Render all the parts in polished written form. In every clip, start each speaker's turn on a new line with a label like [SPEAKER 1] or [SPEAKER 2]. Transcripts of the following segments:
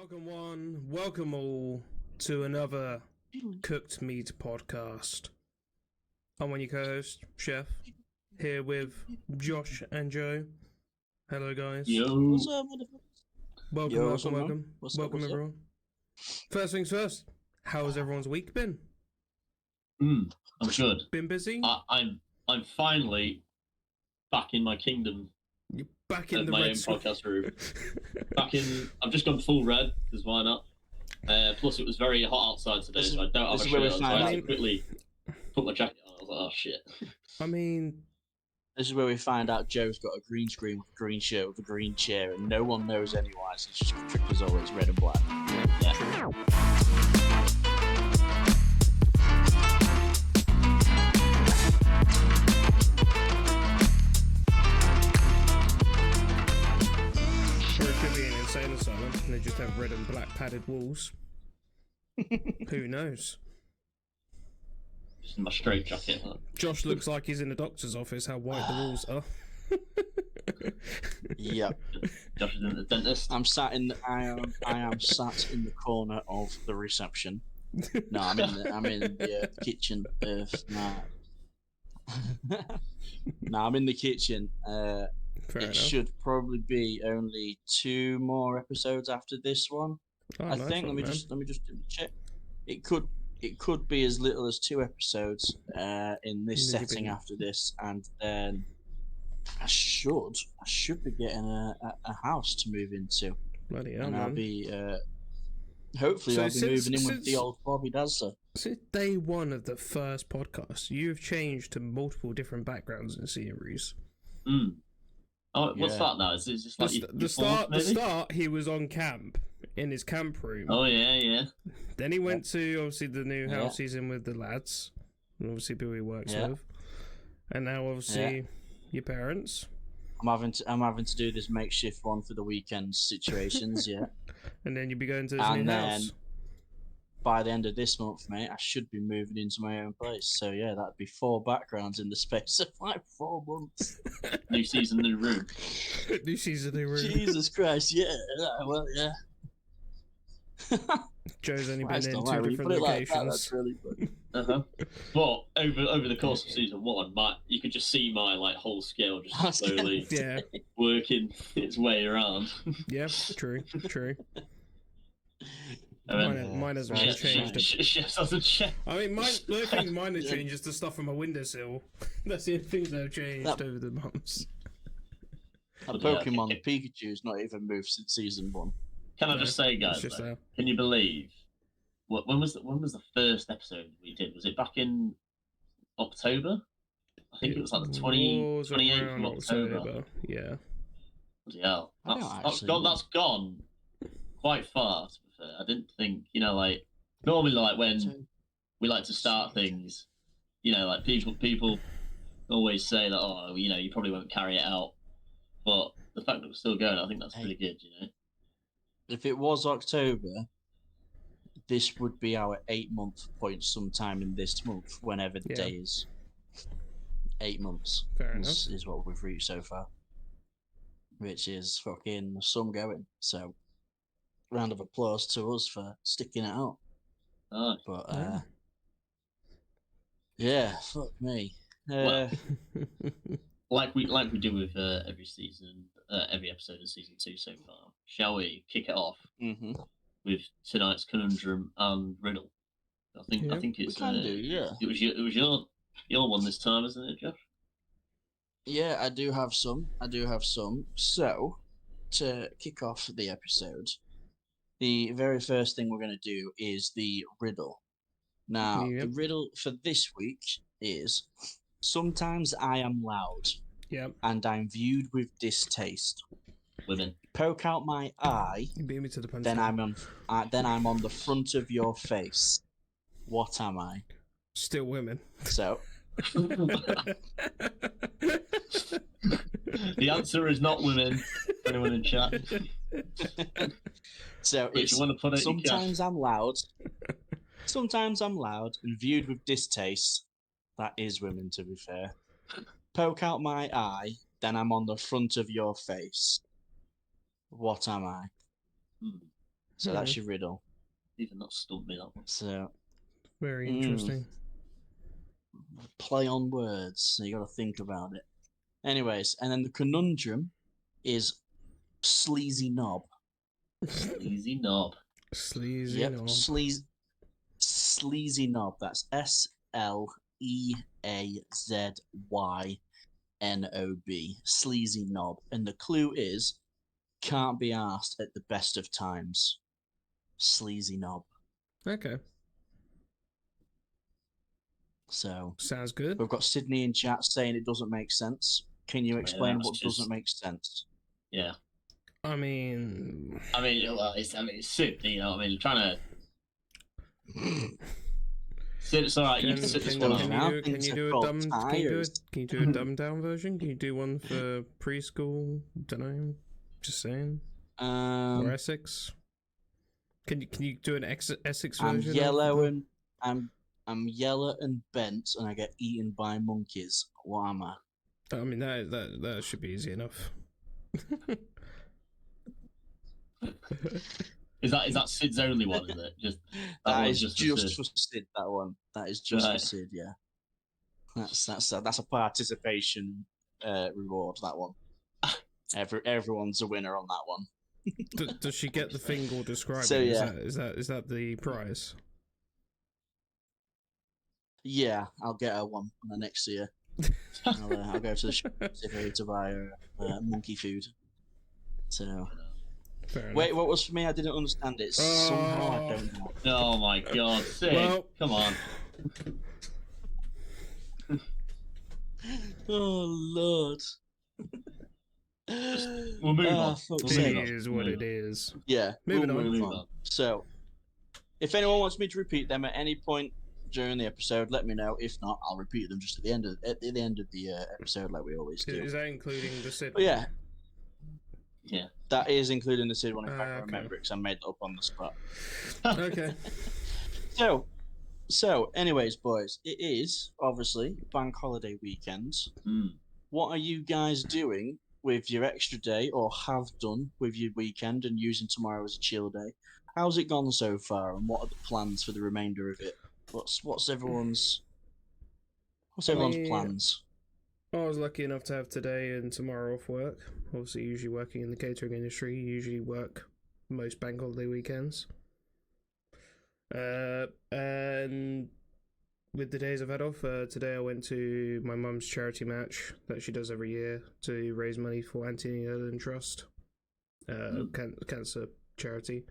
[SPEAKER 1] Welcome all to another Cooked Meat podcast. I'm one of your co-hosts, Chef, here with Josh and Joe. Hello, guys.
[SPEAKER 2] Yo.
[SPEAKER 3] What's up, motherfuckers?
[SPEAKER 1] Welcome, everyone. First things first, how's everyone's week been?
[SPEAKER 2] I'm good.
[SPEAKER 1] Been busy?
[SPEAKER 2] I'm finally back in my kingdom.
[SPEAKER 1] You're back in the
[SPEAKER 2] my
[SPEAKER 1] red
[SPEAKER 2] own
[SPEAKER 1] zone.
[SPEAKER 2] podcast room. I've just gone full red because why not? Plus, it was very hot outside today, so I don't have a shirt. So I had to quickly put my jacket on. I was like, oh shit.
[SPEAKER 1] I mean,
[SPEAKER 3] this is where we find out Joe's got a green screen with a green shirt with a green chair, and no one knows anyway. So it's just trick as always, red and black.
[SPEAKER 2] Yeah.
[SPEAKER 1] or it could be an insane asylum, and they just have red and black padded walls. Who knows?
[SPEAKER 2] Just in my straight jacket.
[SPEAKER 1] Josh looks like he's in the doctor's office. How white the walls are.
[SPEAKER 3] Yep.
[SPEAKER 2] Josh is in the dentist.
[SPEAKER 3] I am sat in the corner of the reception. No, I'm in the kitchen. I'm in the kitchen.
[SPEAKER 1] Fair enough.
[SPEAKER 3] Should probably be only 2 more episodes after this one.
[SPEAKER 1] Oh,
[SPEAKER 3] I
[SPEAKER 1] nice
[SPEAKER 3] think.
[SPEAKER 1] one,
[SPEAKER 3] Let me just check. It could be as little as 2 episodes in this setting after this, and then I should be getting a house to move into.
[SPEAKER 1] Bloody hell,
[SPEAKER 3] And
[SPEAKER 1] man.
[SPEAKER 3] I'll be hopefully I'll be moving in with the old Bobby Dazzler.
[SPEAKER 1] Since day one of the first podcast, you've changed to multiple different backgrounds and series.
[SPEAKER 2] Oh, what's that now? Is it just like
[SPEAKER 1] the start? He was on camp in his camp room.
[SPEAKER 2] Oh yeah.
[SPEAKER 1] Then he went to obviously the new house he's in with the lads, and obviously people he works with, and now obviously your parents.
[SPEAKER 3] I'm having to do this makeshift one for the weekend situations,
[SPEAKER 1] And then you'll be going to his new house.
[SPEAKER 3] By the end of this month, mate, I should be moving into my own place. So yeah, that'd be 4 backgrounds in the space of like 4 months.
[SPEAKER 2] New season, new room.
[SPEAKER 1] New season, new room.
[SPEAKER 3] Jesus Christ, yeah. Well, yeah.
[SPEAKER 1] Joe's only
[SPEAKER 3] Christ,
[SPEAKER 1] been in
[SPEAKER 3] don't
[SPEAKER 1] 2
[SPEAKER 3] worry,
[SPEAKER 1] different
[SPEAKER 3] put it like
[SPEAKER 1] locations.
[SPEAKER 3] that, that's really good.
[SPEAKER 2] But over the course of season 1, you could just see my like whole scale just slowly working its way around.
[SPEAKER 1] Yeah, true. Mine hasn't really changed. I mean, the only thing mine has changed is the stuff on my windowsill. That's the only things that have changed over the months.
[SPEAKER 3] Pokemon Pikachu's not even moved since season 1.
[SPEAKER 2] Can I just say, guys? Can you believe? When was the first episode we did? Was it back in October? I think it was like the 28th of October.
[SPEAKER 1] Yeah.
[SPEAKER 2] Bloody hell. That's gone quite far, to be fair. I didn't think, like, normally, like, when we like to start things, like, people always say that, oh, you probably won't carry it out. But the fact that we're still going, I think that's pretty good,
[SPEAKER 3] If it was October, this would be our 8-month point sometime in this month, whenever the day is. 8 months.
[SPEAKER 1] Fair enough.
[SPEAKER 3] Is what we've reached so far. Which is fucking some going. So, round of applause to us for sticking it out.
[SPEAKER 2] Oh.
[SPEAKER 3] But, fuck me.
[SPEAKER 2] Like we do with every season, every episode of season 2 so far. Shall we kick it off with tonight's conundrum and riddle? I think it's.
[SPEAKER 3] We can do, yeah.
[SPEAKER 2] It was your one this time, isn't it, Josh?
[SPEAKER 3] Yeah, I do have some. So, to kick off the episode, the very first thing we're going to do is the riddle. Now, the riddle for this week is: sometimes I am loud, and I'm viewed with distaste.
[SPEAKER 2] Women.
[SPEAKER 3] Poke out my eye,
[SPEAKER 1] you beat me to the punch.
[SPEAKER 3] Then I'm on the front of your face. What am I?
[SPEAKER 1] Still women.
[SPEAKER 3] So.
[SPEAKER 2] The answer is not women. For anyone in chat.
[SPEAKER 3] So it's sometimes I'm loud. Sometimes I'm loud and viewed with distaste. That is women, to be fair. Poke out my eye, then I'm on the front of your face. What am I? So that's your riddle.
[SPEAKER 2] Even not stumped me that one.
[SPEAKER 3] So
[SPEAKER 1] Very interesting.
[SPEAKER 3] Play on words, so you got to think about it. Anyways, and then the conundrum is sleazy knob.
[SPEAKER 2] Sleazy knob.
[SPEAKER 1] Sleazy
[SPEAKER 3] Yep,
[SPEAKER 1] knob.
[SPEAKER 3] sleazy knob. That's SLEAZYNOB. Sleazy knob. And the clue is can't be asked at the best of times. Sleazy knob.
[SPEAKER 1] Okay.
[SPEAKER 3] So
[SPEAKER 1] sounds good.
[SPEAKER 3] We've got Sydney in chat saying it doesn't make sense. Can you explain what doesn't make sense?
[SPEAKER 2] Yeah.
[SPEAKER 1] I mean,
[SPEAKER 2] well, it's Sydney, you know what I mean? Trying to. Sid, it's alright. You can sit this one out.
[SPEAKER 1] Can you do a dumbed down version? Can you do one for preschool? Don't know. Just saying. Or Essex. Can you do an Essex version?
[SPEAKER 3] I'm yellow and bent, and I get eaten by monkeys. What am I?
[SPEAKER 1] I mean that should be easy enough.
[SPEAKER 2] Is that Sid's only one? Is it
[SPEAKER 3] that is just for Sid? That one. That is just for Sid. Yeah. That's a participation reward. That one. Everyone's a winner on that one.
[SPEAKER 1] Does she get the thing or describe
[SPEAKER 3] so,
[SPEAKER 1] it?
[SPEAKER 3] Yeah.
[SPEAKER 1] Is that the prize?
[SPEAKER 3] Yeah, I'll get her one when I next see her. I'll go to the shop to buy her monkey food. So. Wait, what was for me? I didn't understand it. Somehow I don't know.
[SPEAKER 2] Oh my god, Sid, come on.
[SPEAKER 3] Oh Lord.
[SPEAKER 2] We'll move on.
[SPEAKER 1] It is what it is.
[SPEAKER 3] Yeah,
[SPEAKER 1] moving
[SPEAKER 3] on. So, if anyone wants me to repeat them at any point during the episode, let me know. If not, I'll repeat them just at the end of the episode, like we always do.
[SPEAKER 1] Is that including the Sid?
[SPEAKER 3] Yeah.
[SPEAKER 2] Yeah.
[SPEAKER 3] That is including the Sid one if I can remember it, because I made it up on the spot.
[SPEAKER 1] Okay.
[SPEAKER 3] So, anyways, boys, it is obviously bank holiday weekend. What are you guys doing with your extra day, or have done with your weekend, and using tomorrow as a chill day? How's it gone so far, and what are the plans for the remainder of it? What's everyone's plans?
[SPEAKER 1] I was lucky enough to have today and tomorrow off work. Obviously, usually working in the catering industry, you usually work most bank holiday weekends. And with the days I've had off, today I went to my mum's charity match that she does every year to raise money for Anthony Ellen Trust, cancer charity.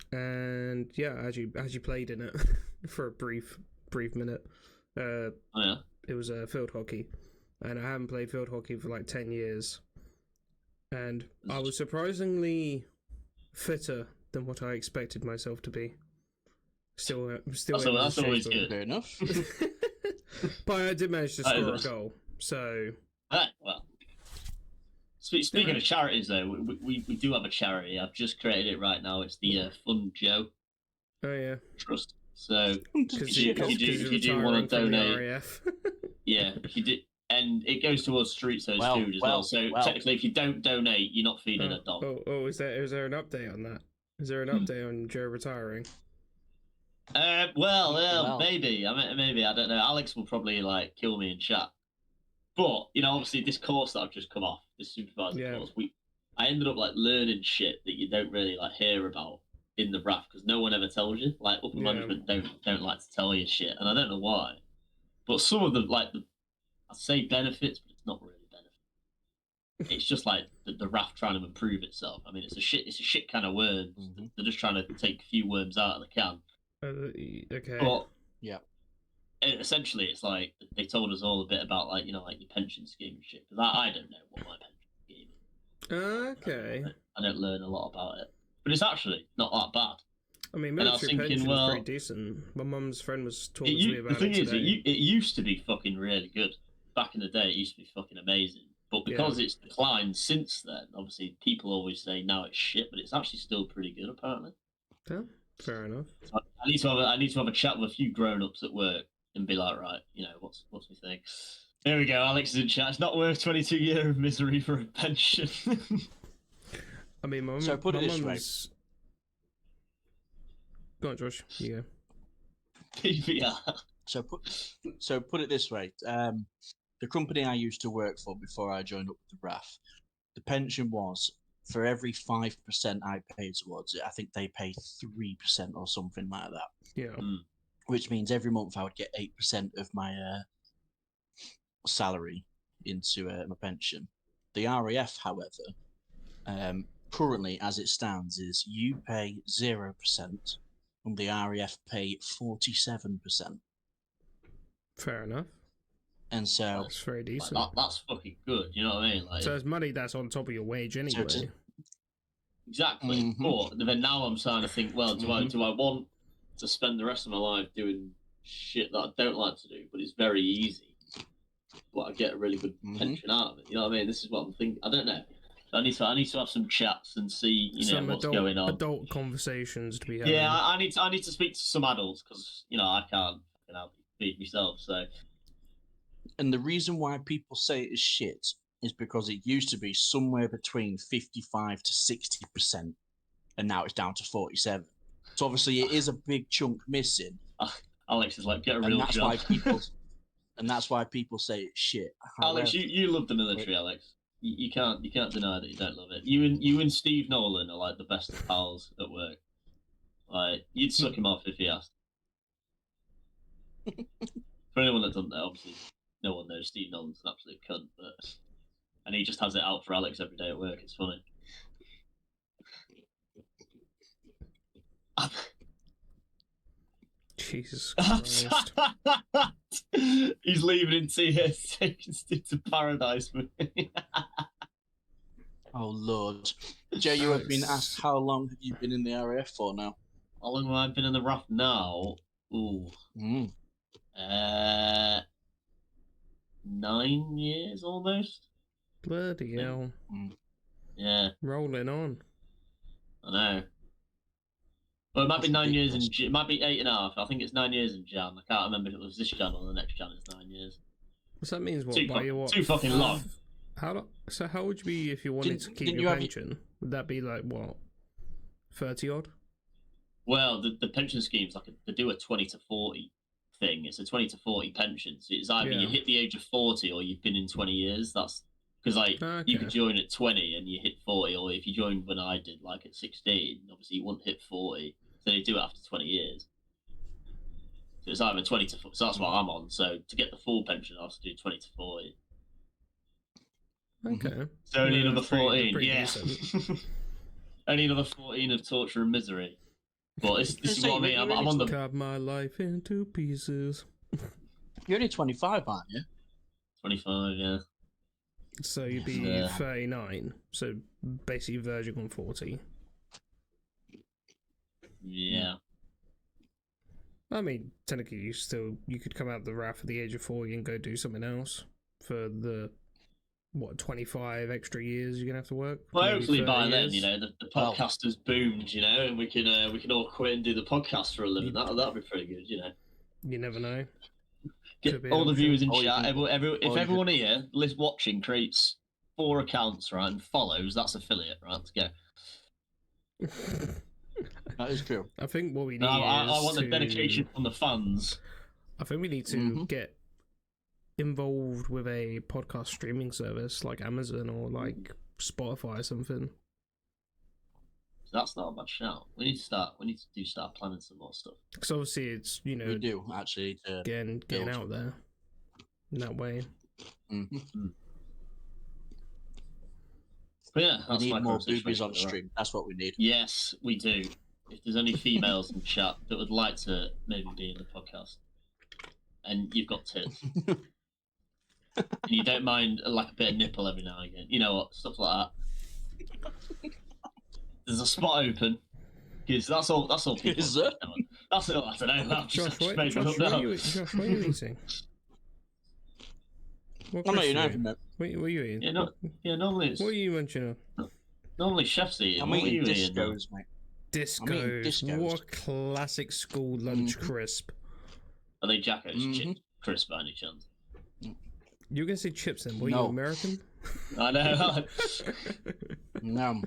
[SPEAKER 1] And yeah, I actually played in it for a brief minute. It was field hockey, and I haven't played field hockey for like 10 years, and I was surprisingly fitter than what I expected myself to be. Still
[SPEAKER 2] that's always good.
[SPEAKER 3] Fair enough.
[SPEAKER 1] But I did manage to score a goal, so.
[SPEAKER 2] Well, speaking of charities, though, we do have a charity. I've just created it right now. It's the Fund Joe.
[SPEAKER 1] Oh yeah.
[SPEAKER 2] Trust. So if you do
[SPEAKER 1] to
[SPEAKER 2] want
[SPEAKER 1] donate,
[SPEAKER 2] yeah, if you did, and it goes towards street food as well. So technically, if you don't donate, you're not feeding a dog.
[SPEAKER 1] Is there an update on that? Is there an update on Joe retiring?
[SPEAKER 2] Maybe. Maybe I don't know. Alex will probably kill me in chat. But obviously, this course that I've just come off, this supervisor course, I ended up learning shit that you don't really hear about in the RAF, because no one ever tells you. Upper management don't like to tell you shit, and I don't know why. But some of the I'd say benefits, but it's not really benefit. It's just the RAF trying to improve itself. I mean, it's a shit can of worms. Mm-hmm. They're just trying to take a few worms out of the can.
[SPEAKER 1] Okay.
[SPEAKER 2] But yeah, essentially, it's they told us all a bit about your pension scheme and shit. Because I don't know what my pension scheme is.
[SPEAKER 1] Okay.
[SPEAKER 2] I don't learn a lot about it. But it's actually not that bad.
[SPEAKER 1] I mean, military pension is pretty decent. My mum's friend was talking to me about it today.
[SPEAKER 2] The thing is, it used to be fucking really good. Back in the day, it used to be fucking amazing. But because it's declined since then, obviously, people always say now it's shit, but it's actually still pretty good, apparently.
[SPEAKER 1] Yeah, fair enough.
[SPEAKER 2] So I need to have a chat with a few grown-ups at work and be like, right, what's my thing? There we go, Alex is in chat. It's not worth 22 years of misery for a pension.
[SPEAKER 1] I mean, my
[SPEAKER 3] So put it this way.
[SPEAKER 1] mum's... Go on, Josh. You go.
[SPEAKER 2] PVR.
[SPEAKER 3] So put it this way. The company I used to work for before I joined up with the RAF, the pension was for every 5% I paid towards it, I think they pay 3% or something like that.
[SPEAKER 1] Yeah.
[SPEAKER 3] Which means every month I would get 8% of my salary into my pension. The RAF, however, currently as it stands, is you pay 0% and the RAF pay 47%.
[SPEAKER 1] Fair enough.
[SPEAKER 3] And so
[SPEAKER 1] that's very decent.
[SPEAKER 2] Like, that's fucking good. You know what I mean? Like,
[SPEAKER 1] so it's money that's on top of your wage anyway.
[SPEAKER 2] Exactly.
[SPEAKER 3] Mm-hmm.
[SPEAKER 2] But then now I'm starting to think, well, do I want to spend the rest of my life doing shit that I don't like to do, but it's very easy, but I get a really good pension out of it? You know what I mean? This is what I'm thinking. I don't know. I need to have some chats and see, what's going on.
[SPEAKER 1] Adult conversations to be had.
[SPEAKER 2] Yeah, I need to speak to some adults because I can't feed myself. So.
[SPEAKER 3] And the reason why people say it is shit is because it used to be somewhere between 55 to 60%, and now it's down to 47. So obviously it is a big chunk missing.
[SPEAKER 2] Alex is like, get a real job.
[SPEAKER 3] And that's why people say it's shit.
[SPEAKER 2] Alex, you love the military, Alex. You can't deny that you don't love it. You and Steve Nolan are like the best of pals at work. Like, you'd suck him off if he asked. For anyone that doesn't know, obviously no one knows Steve Nolan's an absolute cunt, and he just has it out for Alex every day at work. It's funny.
[SPEAKER 1] Jesus Christ.
[SPEAKER 2] He's leaving in tears, taking Steve to paradise with me.
[SPEAKER 3] Oh, Lord. Jay, you have been asked how long have you been in the RAF for now?
[SPEAKER 2] How long have I been in the RAF now? Ooh. 9 years almost.
[SPEAKER 1] Bloody hell.
[SPEAKER 2] Yeah.
[SPEAKER 1] Rolling on.
[SPEAKER 2] I know. Well, it might be 9 years it might be 8.5. I think it's 9 years in Jan. I can't remember if it was this Jan or the next Jan. It's 9 years.
[SPEAKER 1] So that means what?
[SPEAKER 2] Too fucking long.
[SPEAKER 1] So how would you be if you wanted to keep your pension? Would that be like what? 30 odd?
[SPEAKER 2] Well, the pension scheme's like they do a 20 to 40 thing. It's a 20 to 40 pension. So it's either you hit the age of 40 or you've been in 20 years. That's because you could join at 20 and you hit 40, or if you joined when I did, like at 16, obviously you wouldn't hit 40. So they do it after 20 years. So it's either 20 to 40. So that's what I'm on. So to get the full pension, I have to do 20 to 40.
[SPEAKER 1] Okay.
[SPEAKER 2] So only another 14. Yeah. Only another 14 of torture and misery. But this is what I mean. I'm on the.
[SPEAKER 1] Cut my life into pieces.
[SPEAKER 3] You're only 25, aren't you?
[SPEAKER 2] 25, yeah.
[SPEAKER 1] So you'd be 39. So basically verging on 40.
[SPEAKER 2] Yeah.
[SPEAKER 1] I mean, technically, you could come out of the RAF at the age of 40 and go do something else for the 25 extra years you're gonna have to work.
[SPEAKER 2] Well, hopefully by then, the podcast has boomed, and we can all quit and do the podcast for a living. That'll be pretty good,
[SPEAKER 1] You never know.
[SPEAKER 2] Get all the viewers in chat. If everyone here watching creates 4 accounts, right, and follows, that's affiliate, right? Let's go.
[SPEAKER 3] That is true.
[SPEAKER 1] I think what we need
[SPEAKER 2] I want the dedication from the fans.
[SPEAKER 1] I think we need to get involved with a podcast streaming service like Amazon or like Spotify or something.
[SPEAKER 2] That's not a bad shout. We need to start planning some more stuff.
[SPEAKER 1] Because obviously it's
[SPEAKER 3] we do actually
[SPEAKER 1] getting out there in that way.
[SPEAKER 2] But yeah,
[SPEAKER 3] we need more boobies on stream. That's what we need.
[SPEAKER 2] Yes, we do. If there's any females in chat that would like to maybe be in the podcast, and you've got tits, and you don't mind like a bit of nipple every now and again, you know what, stuff like that. There's a spot open. Because that's all people.
[SPEAKER 3] Is there?
[SPEAKER 2] That's all. I don't know.
[SPEAKER 1] Josh, what are you eating?
[SPEAKER 3] I'm not eating anything, mate.
[SPEAKER 1] What are you eating?
[SPEAKER 2] Normally it's.
[SPEAKER 1] What are you munching on?
[SPEAKER 2] Normally chef's eating.
[SPEAKER 3] I'm eating Discos, mate.
[SPEAKER 1] Discos. What a classic school lunch crisp.
[SPEAKER 2] Are they Jacko's chip crisp by any chance?
[SPEAKER 1] You were going to say chips then? Were you American?
[SPEAKER 2] I know.
[SPEAKER 3] No.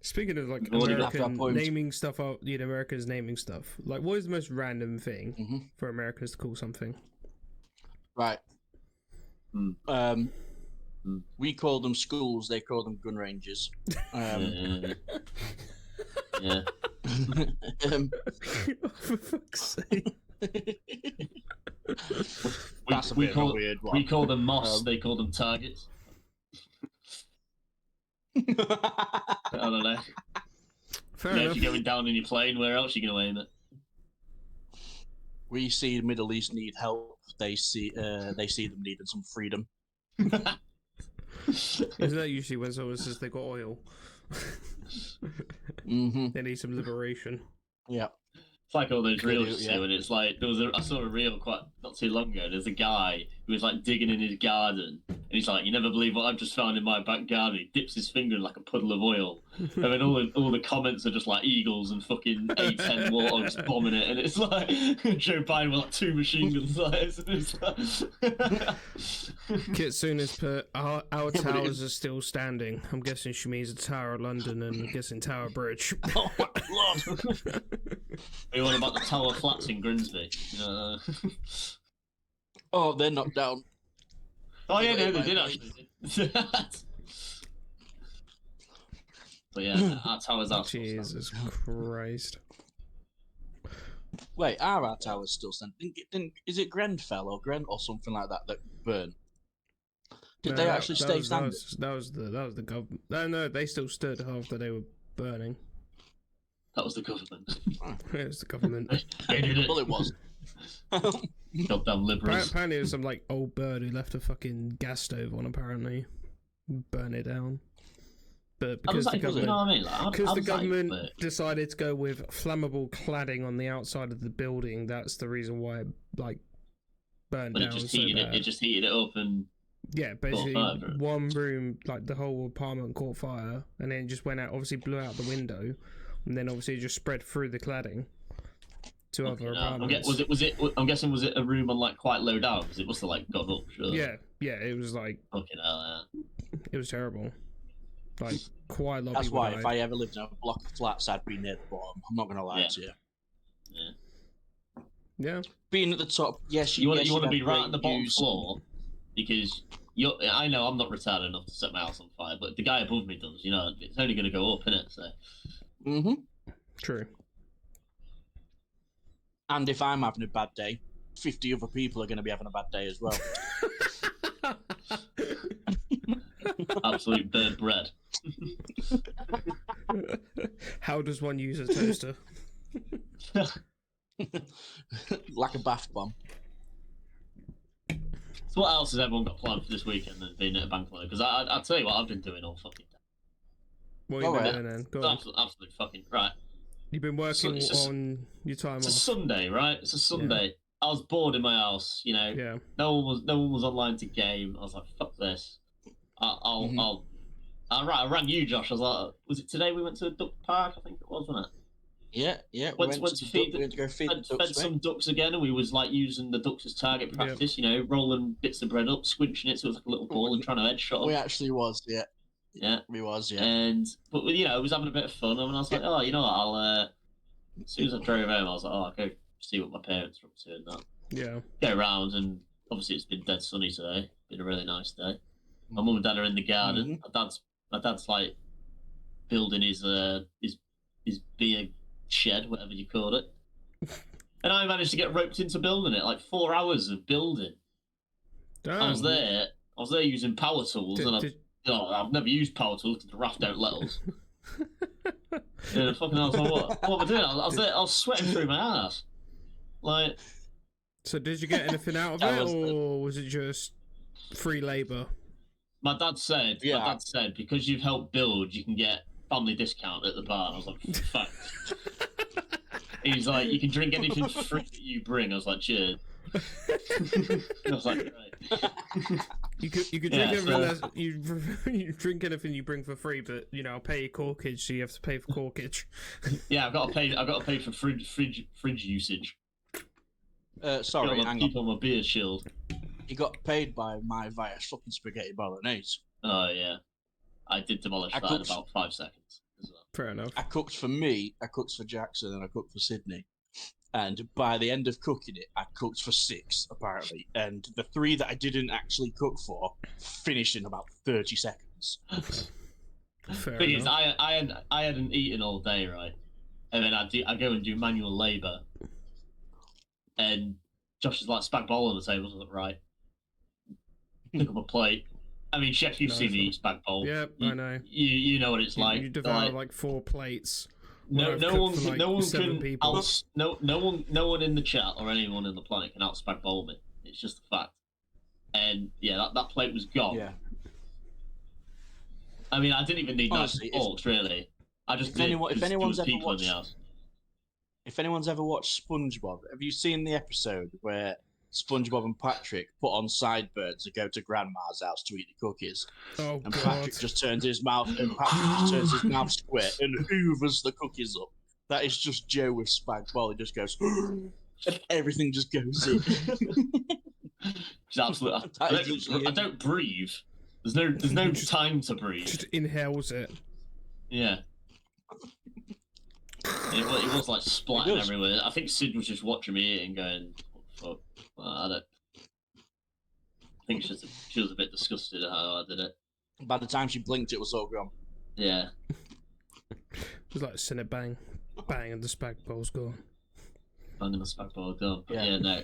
[SPEAKER 1] Speaking of like
[SPEAKER 2] Already
[SPEAKER 1] American naming stuff, Americans naming stuff. Like, what is the most random thing for Americans to call something?
[SPEAKER 3] Right. We call them schools. They call them gun ranges.
[SPEAKER 2] Yeah.
[SPEAKER 1] For fuck's sake.
[SPEAKER 2] we call them moss. They call them targets. I don't know.
[SPEAKER 1] Fair enough.
[SPEAKER 2] If you're going down in your plane, where else are you going to aim it?
[SPEAKER 3] We see the Middle East need help. They see them needing some freedom.
[SPEAKER 1] Isn't that usually when someone says they got oil? They need some liberation.
[SPEAKER 3] Yeah.
[SPEAKER 2] It's like all those reels you see, and it's like I saw a reel quite not too long ago. There's a guy who was like digging in his garden, and he's like, "You never believe what I've just found in my back garden." He dips his finger in like a puddle of oil, and then all the comments are just like eagles and fucking A-10 warthogs bombing it, and it's like Joe Biden with like 2 machine guns.
[SPEAKER 1] Kitsune's put our towers are still standing. I'm guessing she means the Tower of London and I'm guessing Tower Bridge.
[SPEAKER 2] Oh my lord! What about the Tower Flats in Grimsby?
[SPEAKER 3] Oh, they're knocked down.
[SPEAKER 2] Oh yeah, no, they did actually. But yeah, our towers are.
[SPEAKER 1] Jesus Christ!
[SPEAKER 3] Wait, are our towers still standing? Is it Grenfell or Gren or something like that burned? Did they actually stay standing?
[SPEAKER 1] That was the government. No, they still stood after they were burning.
[SPEAKER 2] That was the government.
[SPEAKER 1] It was the government.
[SPEAKER 3] Well, it was.
[SPEAKER 2] Goddamn liberals.
[SPEAKER 1] Apparently, it was some like old bird who left a fucking gas stove on. Apparently, burn it down. But because the government, decided to go with flammable cladding on the outside of the building, that's the reason why it like burned down.
[SPEAKER 2] It just heated it up and.
[SPEAKER 1] Yeah, basically one room, like the whole apartment caught fire, and then just went out. Obviously, blew out the window, and then obviously it just spread through the cladding to other apartments.
[SPEAKER 2] I'm guessing was it a room on like quite low down because it must have like gone up. Surely.
[SPEAKER 1] Yeah, it was like
[SPEAKER 2] fucking hell. Yeah.
[SPEAKER 1] It was terrible. Like quite a lot.
[SPEAKER 3] That's why
[SPEAKER 1] died.
[SPEAKER 3] If I ever lived in a block of flats, I'd be near the bottom. I'm not gonna lie to you.
[SPEAKER 1] Yeah.
[SPEAKER 3] Being at the top, yes.
[SPEAKER 2] You want to be right on the bottom floor. Because I know I'm not retarded enough to set my house on fire, but the guy above me does. It's only going to go up, innit? So.
[SPEAKER 1] True.
[SPEAKER 3] And if I'm having a bad day, 50 other people are going to be having a bad day as well.
[SPEAKER 2] Absolute burnt bread.
[SPEAKER 1] How does one use a toaster?
[SPEAKER 3] Like a bath bomb.
[SPEAKER 2] So what else has everyone got planned for this weekend than being at a bank holiday? Because I'll tell you what I've been doing all fucking day.
[SPEAKER 1] What have you been doing then? Go on.
[SPEAKER 2] Absolute fucking right.
[SPEAKER 1] You've been working on your time off.
[SPEAKER 2] It's a Sunday, right? It's a Sunday. Yeah. I was bored in my house,
[SPEAKER 1] Yeah.
[SPEAKER 2] No one was online to game. I was like, fuck this. I rang you, Josh. I was like, was it today we went to a duck park? I think it was, wasn't it?
[SPEAKER 3] Yeah.
[SPEAKER 2] Went to go feed the ducks, fed some ducks again, and we was like using the ducks as target practice. Rolling bits of bread up, squinching it so it was like a little ball, and trying to headshot them.
[SPEAKER 3] We actually was, yeah.
[SPEAKER 2] Yeah,
[SPEAKER 3] we was, yeah.
[SPEAKER 2] But I was having a bit of fun, and I was like, oh, you know what? I'll as soon as I drove home, I was like, oh, I'll go see what my parents are up to and that.
[SPEAKER 1] Yeah.
[SPEAKER 2] Go around, and obviously it's been dead sunny today. Been a really nice day. My mum and dad are in the garden. My dad's like building his beer shed, whatever you call it, and I managed to get roped into building it. Like 4 hours of building. Damn. I was there using power tools, I've never used power tools because the raft don't let us. Fucking hell, what am I doing? I was sweating through my ass. Like,
[SPEAKER 1] so did you get anything out of it, or was it just free labour?
[SPEAKER 2] My dad said because you've helped build, you can get family discount at the bar. And I was like, fuck. He's like, you can drink anything free that you bring. I was like, cheers. I was like, great.
[SPEAKER 1] You could drink anything you drink anything you bring for free, but I'll pay you corkage, so you have to pay for corkage.
[SPEAKER 2] Yeah, I've got to pay for fridge usage.
[SPEAKER 3] Sorry, hang on.
[SPEAKER 2] Keep on my beer chilled.
[SPEAKER 3] You got paid by my via fucking spaghetti bolognese.
[SPEAKER 2] Oh yeah, I did demolish that in about 5 seconds as well.
[SPEAKER 1] Fair enough.
[SPEAKER 3] I cooked for me, I cooked for Jackson, and I cooked for Sydney. And by the end of cooking it, I cooked for 6, apparently. And the 3 that I didn't actually cook for finished in about 30 seconds.
[SPEAKER 1] Fair
[SPEAKER 2] Thing
[SPEAKER 1] enough.
[SPEAKER 2] is, I hadn't eaten all day, right? And then I go and do manual labour. And Josh is like, spag bowl on the table, so I was like, right. Pick up a plate. I mean, Chef, you've seen me eat spag bowl.
[SPEAKER 1] Yep, I know.
[SPEAKER 2] You know what it's like.
[SPEAKER 1] You devour like 4 plates.
[SPEAKER 2] No one can
[SPEAKER 1] people.
[SPEAKER 2] no one in the chat or anyone in the planet can out spag bowl me. It's just a fact. And yeah, that plate was gone.
[SPEAKER 3] Yeah.
[SPEAKER 2] I mean, I didn't even need
[SPEAKER 3] Honestly,
[SPEAKER 2] forks, really. I just did.
[SPEAKER 3] If anyone's ever
[SPEAKER 2] people
[SPEAKER 3] watched,
[SPEAKER 2] in the house.
[SPEAKER 3] if anyone's ever watched SpongeBob, have you seen the episode where SpongeBob and Patrick put on sideburns and go to Grandma's house to eat the cookies?
[SPEAKER 1] Oh,
[SPEAKER 3] and
[SPEAKER 1] God.
[SPEAKER 3] Patrick just turns his mouth, square and hoovers the cookies up. That is just Joe with spag bowl. He just goes, and everything just goes in.
[SPEAKER 2] It's absolutely. I don't breathe. There's no time to breathe.
[SPEAKER 1] Just inhales it.
[SPEAKER 2] Yeah. It was like splatting everywhere. I think Sid was just watching me eat and going, "What the fuck?" I think she was a bit disgusted at how I did it.
[SPEAKER 3] By the time she blinked, it was all gone.
[SPEAKER 2] Yeah.
[SPEAKER 1] It was like Cinnamon bang, bang, and the spag bowl's gone.
[SPEAKER 2] Bang and the spag bowl gone. But yeah, no.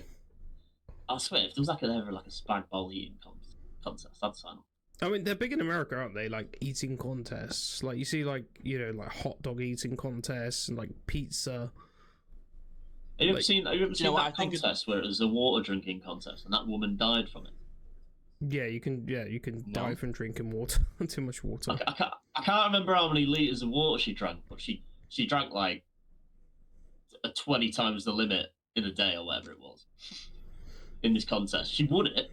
[SPEAKER 2] I swear, if there was ever a spag bowl eating contest, I'd sign up.
[SPEAKER 1] I mean, they're big in America, aren't they? Like eating contests. Like you see, like like hot dog eating contests and like pizza.
[SPEAKER 2] Have you ever seen that contest where it was a water drinking contest and that woman died from it?
[SPEAKER 1] Yeah, you can die from drinking water. Too much water.
[SPEAKER 2] I can't remember how many liters of water she drank, but she drank like 20 times the limit in a day or whatever it was. In this contest, she won it.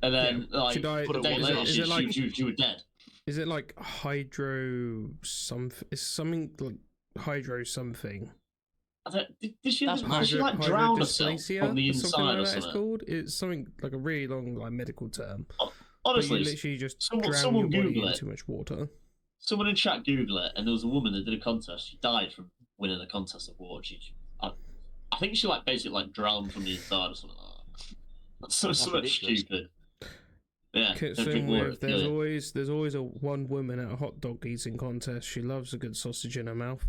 [SPEAKER 2] And then, like, a day later, she was dead.
[SPEAKER 1] Is it like hydro something? It's something like hydro something.
[SPEAKER 2] Did she like drown herself from the inside
[SPEAKER 1] like
[SPEAKER 2] or something?
[SPEAKER 1] It's called. It's something like a really long like medical term.
[SPEAKER 2] Honestly,
[SPEAKER 1] you literally just
[SPEAKER 2] someone
[SPEAKER 1] your body
[SPEAKER 2] Google
[SPEAKER 1] in
[SPEAKER 2] it.
[SPEAKER 1] Too much water.
[SPEAKER 2] Someone in chat Google it, and there was a woman that did a contest. She died from winning a contest of water. I think she basically drowned from the inside or something like that. That's so much stupid. Yeah,
[SPEAKER 1] there's always a one woman at a hot dog eating contest. She loves a good sausage in her mouth.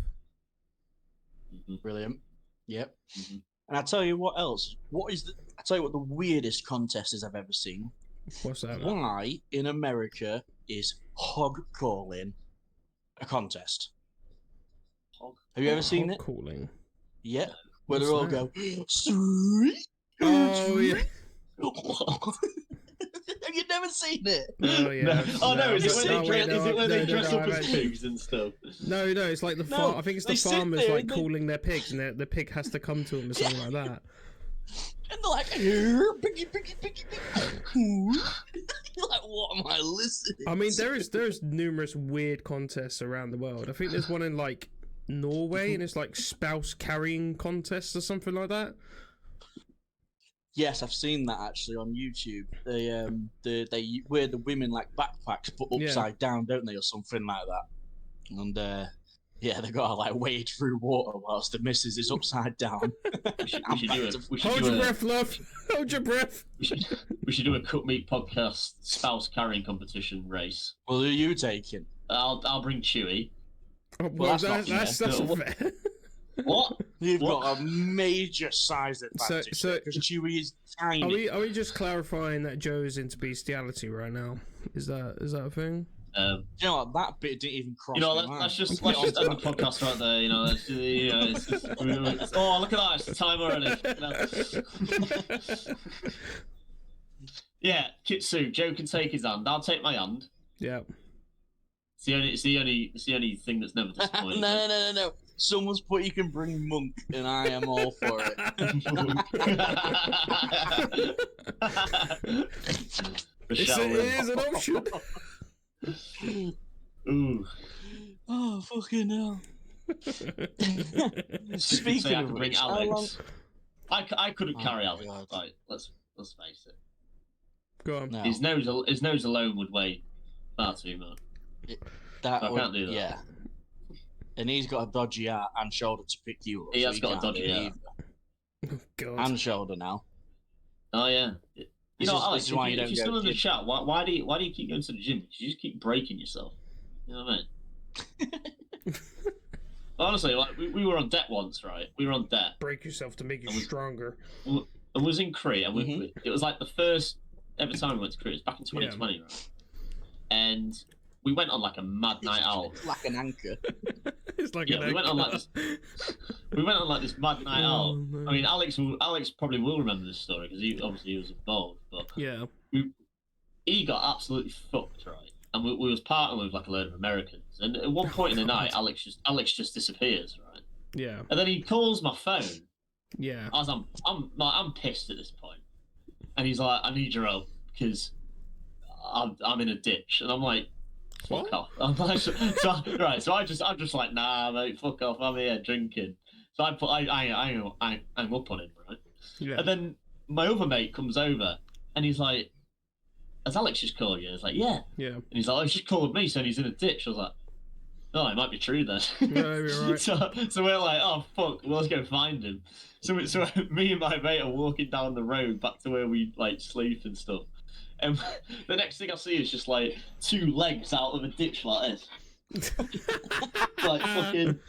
[SPEAKER 3] Brilliant. Yep. Mm-hmm. And I tell you what else. I tell you what the weirdest contest is I've ever seen.
[SPEAKER 1] What's that?
[SPEAKER 3] Why in America is hog calling a contest? Have you ever seen it?
[SPEAKER 1] Calling.
[SPEAKER 3] Yeah. Where they all go, sweet.
[SPEAKER 1] Oh yeah.
[SPEAKER 3] Have you never seen it?
[SPEAKER 1] Oh yeah.
[SPEAKER 2] Is it when they dress up as pigs and stuff?
[SPEAKER 1] No, it's like I think it's the farmers calling their pigs, and the pig has to come to them or something like that.
[SPEAKER 3] And they're like, piggy. You're like, what am I listening?
[SPEAKER 1] I mean, there's numerous weird contests around the world. I think there's one in like Norway, and it's like spouse carrying contests or something like that.
[SPEAKER 3] Yes, I've seen that actually on YouTube. They wear the women like backpacks but upside down, don't they, or something like that? And they gotta like wade through water whilst the missus is upside down.
[SPEAKER 1] Hold your breath, love. Hold your breath.
[SPEAKER 2] We should do a cook meat podcast spouse carrying competition race.
[SPEAKER 3] Well, who are you taking?
[SPEAKER 2] I'll bring Chewy.
[SPEAKER 1] Oh, well, that's not fair.
[SPEAKER 2] What?
[SPEAKER 3] You've got a major size advantage because Chewy is tiny.
[SPEAKER 1] Are we just clarifying that Joe's into bestiality right now? Is that a thing?
[SPEAKER 3] You know what? That bit didn't even cross my mind.
[SPEAKER 2] Let's just end the podcast right there. Oh, look at that! It's the time already. Yeah, Kitsu. Joe can take his hand. I'll take my hand.
[SPEAKER 1] Yeah.
[SPEAKER 2] It's the only thing that's never disappointed.
[SPEAKER 3] No. Someone's put you can bring Monk, and I am all for it.
[SPEAKER 1] It is an option.
[SPEAKER 2] Ooh.
[SPEAKER 3] Oh, fucking hell. Speaking of
[SPEAKER 2] bring
[SPEAKER 3] which,
[SPEAKER 2] Alex. I couldn't carry Alex. Right, let's face it.
[SPEAKER 1] Go on.
[SPEAKER 3] No.
[SPEAKER 2] His nose alone would weigh far too much. I can't do that.
[SPEAKER 3] Yeah. And he's got a dodgy arm and shoulder to pick you up.
[SPEAKER 2] He has got a dodgy arm.
[SPEAKER 1] Oh, God.
[SPEAKER 3] And shoulder now.
[SPEAKER 2] Oh yeah. You know, Alex, if you're still in the
[SPEAKER 3] gym.
[SPEAKER 2] chat, why do you keep going to the gym? Because you just keep breaking yourself. You know what I mean? Honestly, like we were on debt once, right? We were on debt.
[SPEAKER 1] Break yourself to make you stronger.
[SPEAKER 2] I was in Crete, and it was like the first ever time we went to Crete. It was back in 2020, right? And we went on like a mad night out.
[SPEAKER 3] Like an anchor.
[SPEAKER 1] It's like
[SPEAKER 2] we went on like this. We went on like this mad night out.
[SPEAKER 1] Man.
[SPEAKER 2] I mean, Alex probably will remember this story because he was involved. But
[SPEAKER 1] yeah,
[SPEAKER 2] he got absolutely fucked, right? And we was partnering with like a load of Americans. And at one point in the night, Alex just disappears, right?
[SPEAKER 1] Yeah.
[SPEAKER 2] And then he calls my phone.
[SPEAKER 1] Yeah.
[SPEAKER 2] As I'm pissed at this point, and he's like, "I need your help because I'm in a ditch," and I'm like, "Fuck off!" I'm like, so I'm just like, "Nah, mate, fuck off! I'm here drinking." So I hang up on him, right?
[SPEAKER 1] Yeah.
[SPEAKER 2] And then my other mate comes over, and he's like, "Has Alex just called you?" I was like, "Yeah."
[SPEAKER 1] Yeah.
[SPEAKER 2] And he's like, "Oh, he's just called me, saying he's in a ditch." I was like, "Oh, it might be true then."
[SPEAKER 1] Yeah, you're right.
[SPEAKER 2] so we're like, "Oh fuck, well, let's go find him." So me and my mate are walking down the road back to where we like sleep and stuff. And the next thing I see is just like two legs out of a ditch like this. Like fucking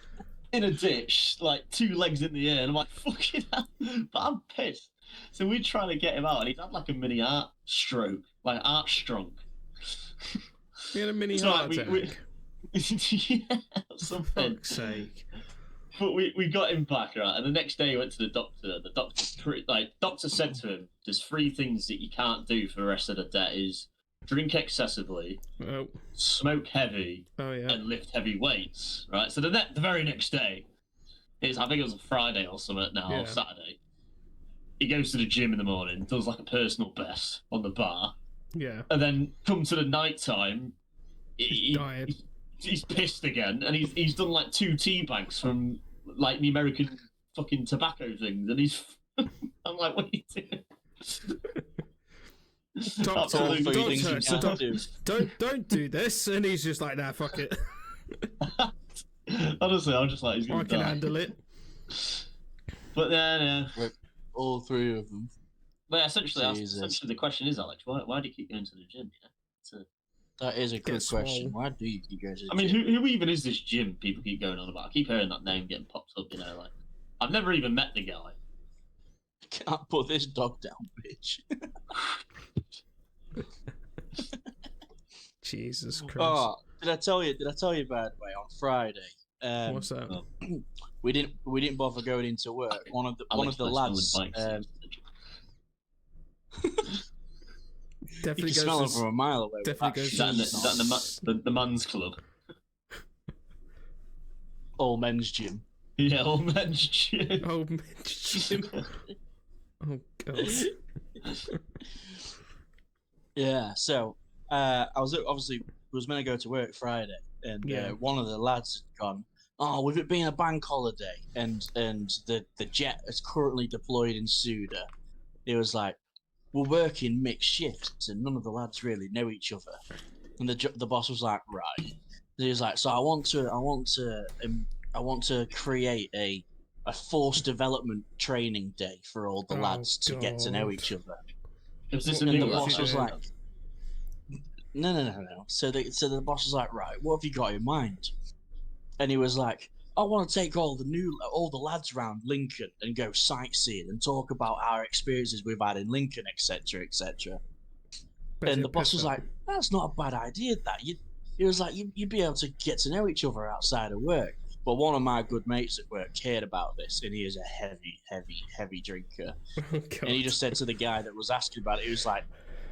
[SPEAKER 2] in a ditch, like two legs in the air. And I'm like, fucking hell. But I'm pissed. So we're trying to get him out, and he's had like a mini heart stroke, like heart stroke.
[SPEAKER 1] He had a mini heart attack.
[SPEAKER 2] Yeah, something.
[SPEAKER 1] Fuck's sake.
[SPEAKER 2] But we got him back, right? And the next day he went to the doctor. The doctor said to him, "There's 3 things that you can't do for the rest of the debt: is drink excessively, smoke heavy, and lift heavy weights." Right. So the very next day, I think it was a Friday or something now, or Saturday. He goes to the gym in the morning, does like a personal best on the bar.
[SPEAKER 1] Yeah.
[SPEAKER 2] And then come to the night time, he's pissed again, and he's done like 2 tea bags from like the American fucking tobacco things, and he's I'm like, what are you doing?
[SPEAKER 1] Don't do this, and he's just like, nah, fuck it.
[SPEAKER 2] Honestly, I'm just like, he's gonna die.
[SPEAKER 1] I can handle it.
[SPEAKER 2] But then,
[SPEAKER 3] all 3 of them.
[SPEAKER 2] But essentially the question is, Alex, why do you keep going to the gym? Yeah,
[SPEAKER 3] that is a good question. Why do you keep going to the gym?
[SPEAKER 2] I mean, who even is this gym people keep going on about? I keep hearing that name getting popped up, you know, like, I've never even met the guy.
[SPEAKER 3] Can't put this dog down, bitch.
[SPEAKER 1] Jesus Christ.
[SPEAKER 3] Oh, did I tell you, by the way, on Friday?
[SPEAKER 1] What's that?
[SPEAKER 3] We didn't bother going into work. One of the lads.
[SPEAKER 1] Definitely
[SPEAKER 3] you can smell him from a mile away.
[SPEAKER 1] Definitely goes
[SPEAKER 2] to the man's club.
[SPEAKER 3] All men's gym.
[SPEAKER 2] Yeah, all men's gym.
[SPEAKER 1] All men's gym. Oh god.
[SPEAKER 3] Yeah. So, I was meant to go to work Friday, and one of the lads had gone, "Oh, with it being a bank holiday, and the jet is currently deployed in Suda," he was like, "We're working mixed shifts, and none of the lads really know each other." And the boss was like, "Right." He was like, "So I want to create a force development training day for all the lads to get to know each other."
[SPEAKER 2] Was this
[SPEAKER 3] and the boss was like, No. So the boss was like, "Right, what have you got in mind?" And he was like, "I want to take all the lads around Lincoln and go sightseeing and talk about our experiences we've had in Lincoln, etc., etc." And the boss was like, "That's not a bad idea. He was like, you'd be able to get to know each other outside of work." But one of my good mates at work cared about this, and he is a heavy drinker. And he just said to the guy that was asking about it, he was like,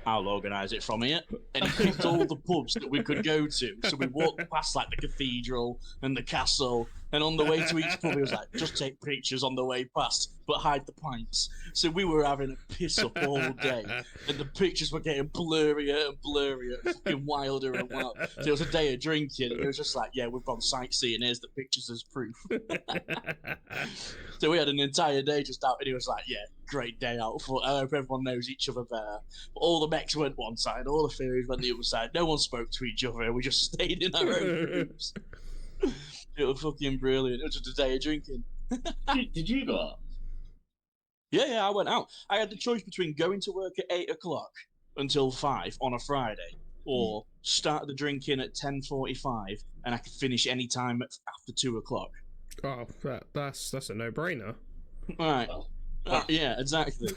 [SPEAKER 3] "I'll organise it from here." And he picked all the pubs that we could go to. So we walked past like the cathedral and the castle, and on the way to each pub he was like, "Just take pictures on the way past, but hide the pints." So we were having a piss up all day, and the pictures were getting blurrier and blurrier, fucking wilder and wilder. So it was a day of drinking, and it was just like, "Yeah, we've gone sightseeing, here's the pictures as proof." So we had an entire day just out, and he was like, "Yeah, great day out. I hope everyone knows each other better." But all the mechs went one side, all the theories went the other side. No one spoke to each other. We just stayed in our own groups. It was fucking brilliant. It was just a day of drinking.
[SPEAKER 2] Did you go out?
[SPEAKER 3] Yeah, I went out. I had the choice between going to work at 8 o'clock until 5 on a Friday, or start the drinking at 10:45, and I could finish any time after 2 o'clock.
[SPEAKER 1] Oh, that's a no-brainer.
[SPEAKER 3] Right. Yeah, exactly.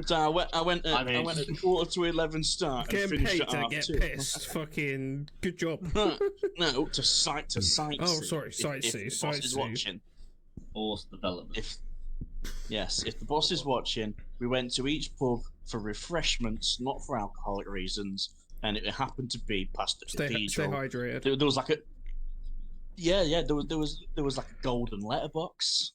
[SPEAKER 3] So I went at 10:45 start and
[SPEAKER 1] getting
[SPEAKER 3] finished
[SPEAKER 1] paid
[SPEAKER 3] at
[SPEAKER 1] to
[SPEAKER 3] half
[SPEAKER 1] get
[SPEAKER 3] 2.
[SPEAKER 1] pissed. Fucking good job.
[SPEAKER 3] No, to sightsee.
[SPEAKER 1] Oh, sorry, sightsee.
[SPEAKER 3] If the boss is watching.
[SPEAKER 2] Forced development.
[SPEAKER 3] If the boss is watching, we went to each pub for refreshments, not for alcoholic reasons, and it happened to be past the cathedral.
[SPEAKER 1] Stay hydrated.
[SPEAKER 3] There was like a there was like a golden letterbox.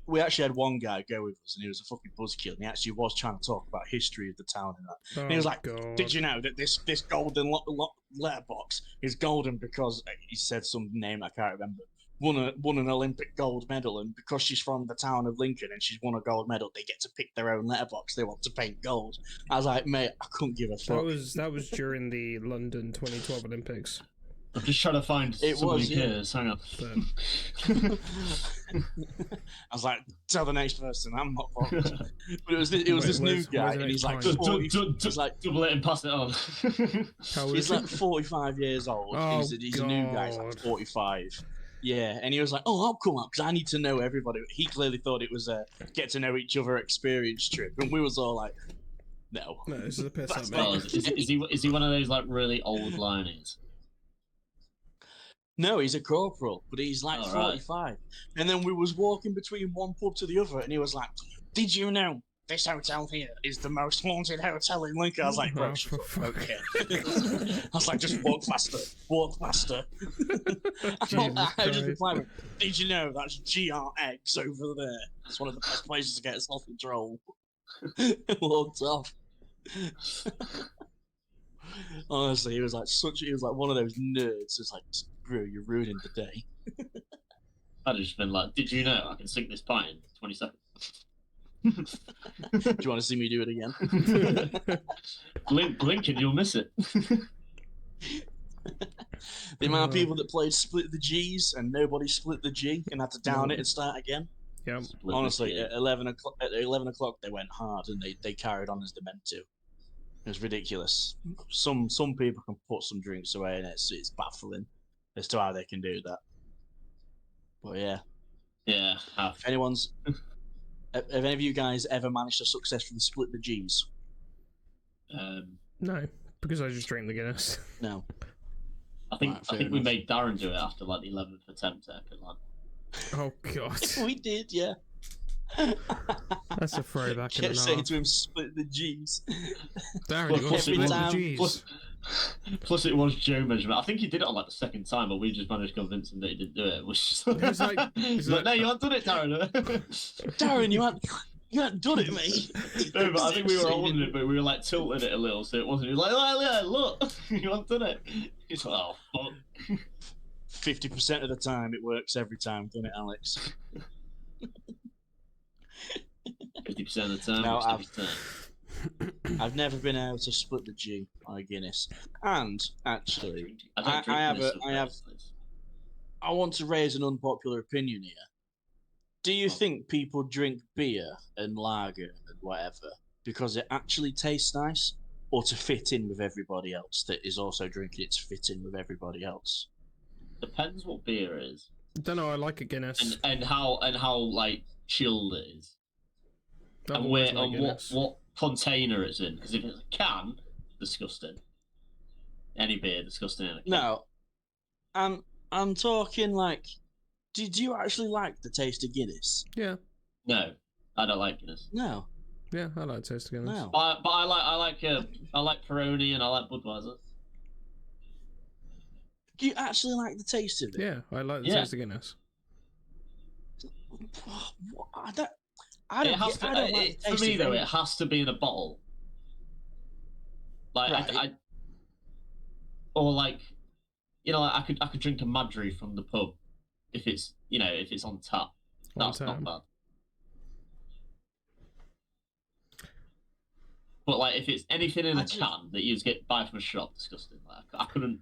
[SPEAKER 3] We actually had one guy go with us, and he was a fucking buzzkill, and he actually was trying to talk about history of the town and that. And he was like,
[SPEAKER 1] God.
[SPEAKER 3] "Did you know that this golden letterbox is golden because," he said some name I can't remember, won an Olympic gold medal, and because she's from the town of Lincoln and she's won a gold medal, they get to pick their own letterbox they want to paint gold. I was like, mate, I couldn't give a fuck.
[SPEAKER 1] That was during the London 2012 Olympics.
[SPEAKER 2] I'm just trying to find somebody who cares. Hang on.
[SPEAKER 3] I was like, tell the next person, I'm not bothered. But it was this new guy, and he's like,
[SPEAKER 2] double it and pass it on.
[SPEAKER 3] He's like 45 years old.
[SPEAKER 1] Oh,
[SPEAKER 3] he's a new guy, he's like 45. Yeah, and he was like, "Oh, I'll come up because I need to know everybody." He clearly thought it was a get to know each other experience trip, and we was all like, "No,
[SPEAKER 1] this is a piss up,
[SPEAKER 2] mate." Is he one of those like really old liners?
[SPEAKER 3] No, he's a corporal, but he's like 45. Right. And then we was walking between one pub to the other, and he was like, "Did you know this hotel here is the most haunted hotel in Lincoln?" I was like, "Bro, okay." I was like, "Just walk faster, walk faster." I just replied, "Did you know that's GR Eggs over there? It's one of the best places to get a sausage roll." Walked off. Honestly, he was like one of those nerds. It's like, bro, you're ruining the day.
[SPEAKER 2] I'd just been like, "Did you know I can sink this pint in 20 seconds?"
[SPEAKER 3] Do you want to see me do it again?
[SPEAKER 2] Blink and you'll miss it.
[SPEAKER 3] The amount of people that played Split the G's and nobody split the G and had to down it and start again.
[SPEAKER 1] Yeah.
[SPEAKER 3] Honestly, at 11 o'clock they went hard and they carried on as they meant to. It was ridiculous. Some people can put some drinks away, and it's baffling as to how they can do that. But yeah. If have any of you guys ever managed to successfully split the G's?
[SPEAKER 1] No, because I just drink the Guinness.
[SPEAKER 3] No.
[SPEAKER 2] I think we made Darren do it after like the 11th attempt at it.
[SPEAKER 1] Oh God.
[SPEAKER 3] We did, yeah.
[SPEAKER 1] That's a throwback.
[SPEAKER 3] Kept saying to him, "Split the G's."
[SPEAKER 1] Darren, you got to split the G's.
[SPEAKER 2] Plus, it was Joe measurement. I think he did it on like the second time, but we just managed to convince him that he didn't do it. Which
[SPEAKER 1] was like,
[SPEAKER 2] "No, you haven't done it, Darren."
[SPEAKER 3] Darren, you haven't done it, mate.
[SPEAKER 2] No, but I think we were holding it, but we were like tilting it a little, so it wasn't. He was like, "Oh yeah, look, you haven't done it." He's like, "Oh fuck."
[SPEAKER 3] 50% of the time, it works every time, doesn't it, Alex?
[SPEAKER 2] 50% of the time.
[SPEAKER 3] No, I've never been able to split the G on a Guinness, and actually, I want to raise an unpopular opinion here. Do you think people drink beer and lager and whatever because it actually tastes nice, or to fit in with everybody else that is also drinking it to fit in with everybody else?
[SPEAKER 2] Depends what beer is.
[SPEAKER 1] I don't know. I like a Guinness,
[SPEAKER 2] and how like chilled it is. And what container it's in, because if it's a can, disgusting. Any beer, disgusting in a can.
[SPEAKER 3] No, I'm talking like, did you actually like the taste of Guinness?
[SPEAKER 1] Yeah.
[SPEAKER 2] No, I don't like Guinness.
[SPEAKER 3] No.
[SPEAKER 1] Yeah, I like the taste of Guinness.
[SPEAKER 3] No.
[SPEAKER 2] But I like Peroni and I like Budweiser.
[SPEAKER 3] Do you actually like the taste of it?
[SPEAKER 1] Yeah, I like the taste of Guinness.
[SPEAKER 3] I don't
[SPEAKER 2] like for me though, it has to be in a bottle. Like right. Or like, I could drink a Madry from the pub if it's on tap. That's not bad. But like if it's anything in a can that you just buy from a shop, disgusting. Like I couldn't.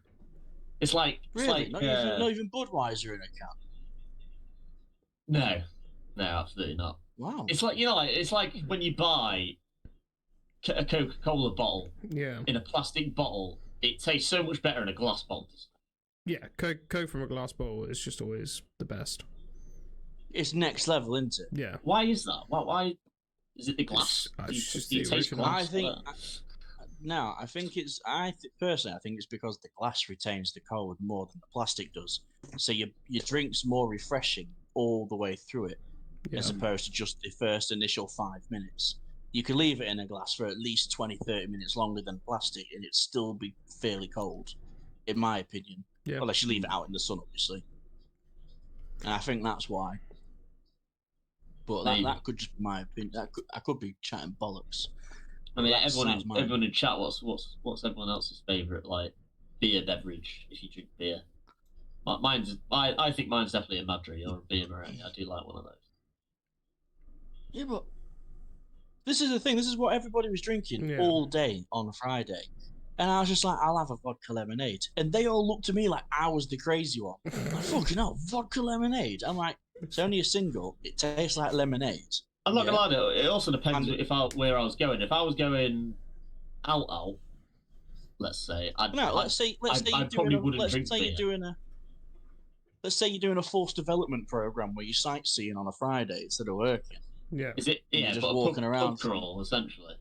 [SPEAKER 2] It's like
[SPEAKER 3] really not even Budweiser in a can.
[SPEAKER 2] No, absolutely not.
[SPEAKER 3] Wow.
[SPEAKER 2] It's like it's like when you buy a Coca-Cola bottle.
[SPEAKER 1] Yeah.
[SPEAKER 2] In a plastic bottle, it tastes so much better in a glass bottle.
[SPEAKER 1] Yeah, Coke from a glass bottle is just always the best.
[SPEAKER 3] It's next level, isn't it?
[SPEAKER 1] Yeah.
[SPEAKER 2] Why is that? Why is it the glass?
[SPEAKER 1] It's just
[SPEAKER 2] do you
[SPEAKER 1] the
[SPEAKER 2] taste
[SPEAKER 1] original.
[SPEAKER 2] glass?
[SPEAKER 3] I think it's. Personally, I think it's because the glass retains the cold more than the plastic does. So your drink's more refreshing all the way through it, as opposed to just the first initial 5 minutes. You could leave it in a glass for at least 20, 30 minutes longer than plastic, and it'd still be fairly cold, in my opinion.
[SPEAKER 1] Yeah.
[SPEAKER 3] Unless you leave it out in the sun, obviously. And I think that's why. But that could just be my opinion. I could be chatting bollocks.
[SPEAKER 2] I mean, everyone in chat, what's everyone else's favourite like beer beverage if you drink beer? I think mine's definitely a Madri or a beer Moretti. I do like one of those.
[SPEAKER 3] Yeah, but this is the thing. This is what everybody was drinking all day on Friday. And I was just like, I'll have a vodka lemonade. And they all looked at me like I was the crazy one. Like, fucking hell, vodka lemonade. I'm like, it's only a single. It tastes like lemonade.
[SPEAKER 2] I'm not gonna lie though. It also depends where I was going. If I was going out, let's say, let's say you're doing a forced development program where you're sightseeing on a Friday instead of working.
[SPEAKER 1] Yeah.
[SPEAKER 2] Is it? Yeah,
[SPEAKER 3] just walking around
[SPEAKER 2] crawl, essentially.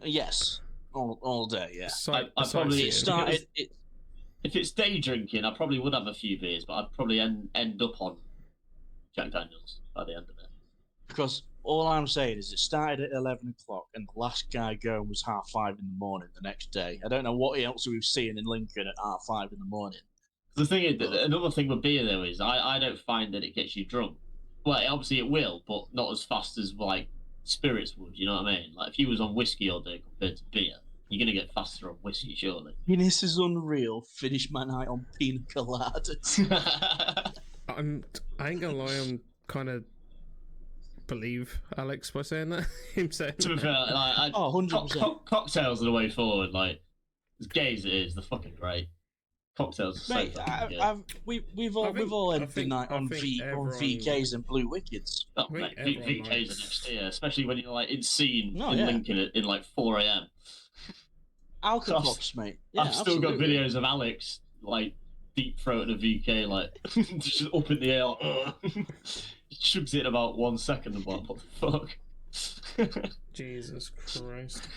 [SPEAKER 3] Yes, all day. Yeah.
[SPEAKER 2] I probably started. If it's day drinking, I probably would have a few beers, but I'd probably end up on Jack Daniels by the end of it.
[SPEAKER 3] Because all I'm saying is it started at 11 o'clock and the last guy going was 5:30 in the morning the next day. I don't know what else we've seen in Lincoln at 5:30 in the morning.
[SPEAKER 2] The thing is, another thing with beer though is I don't find that it gets you drunk. Well, obviously it will, but not as fast as like spirits would. You know what I mean? Like if you was on whiskey all day compared to beer, you're gonna get faster on whiskey, surely.
[SPEAKER 3] Guinness is unreal. Finish my night on pina coladas.
[SPEAKER 1] I ain't gonna lie. I'm kind of believe Alex by saying that. Him saying.
[SPEAKER 2] To be fair, like,
[SPEAKER 3] 100%.
[SPEAKER 2] Cocktails are the way forward. Like as gay as it is, they're fucking great. Cocktails are
[SPEAKER 3] Mate,
[SPEAKER 2] so fucking good.
[SPEAKER 3] we've all ended the night on VKs and Blue Wickets.
[SPEAKER 2] Oh, mate, VKs are next year, especially when you're like in scene in Lincoln in like 4 a.m.
[SPEAKER 3] Alcopops, mate. Yeah,
[SPEAKER 2] I've still got videos of Alex like deep throating a VK, like just up in the air, like, chugs it in about 1 second. I'm like, what the fuck?
[SPEAKER 1] Jesus Christ!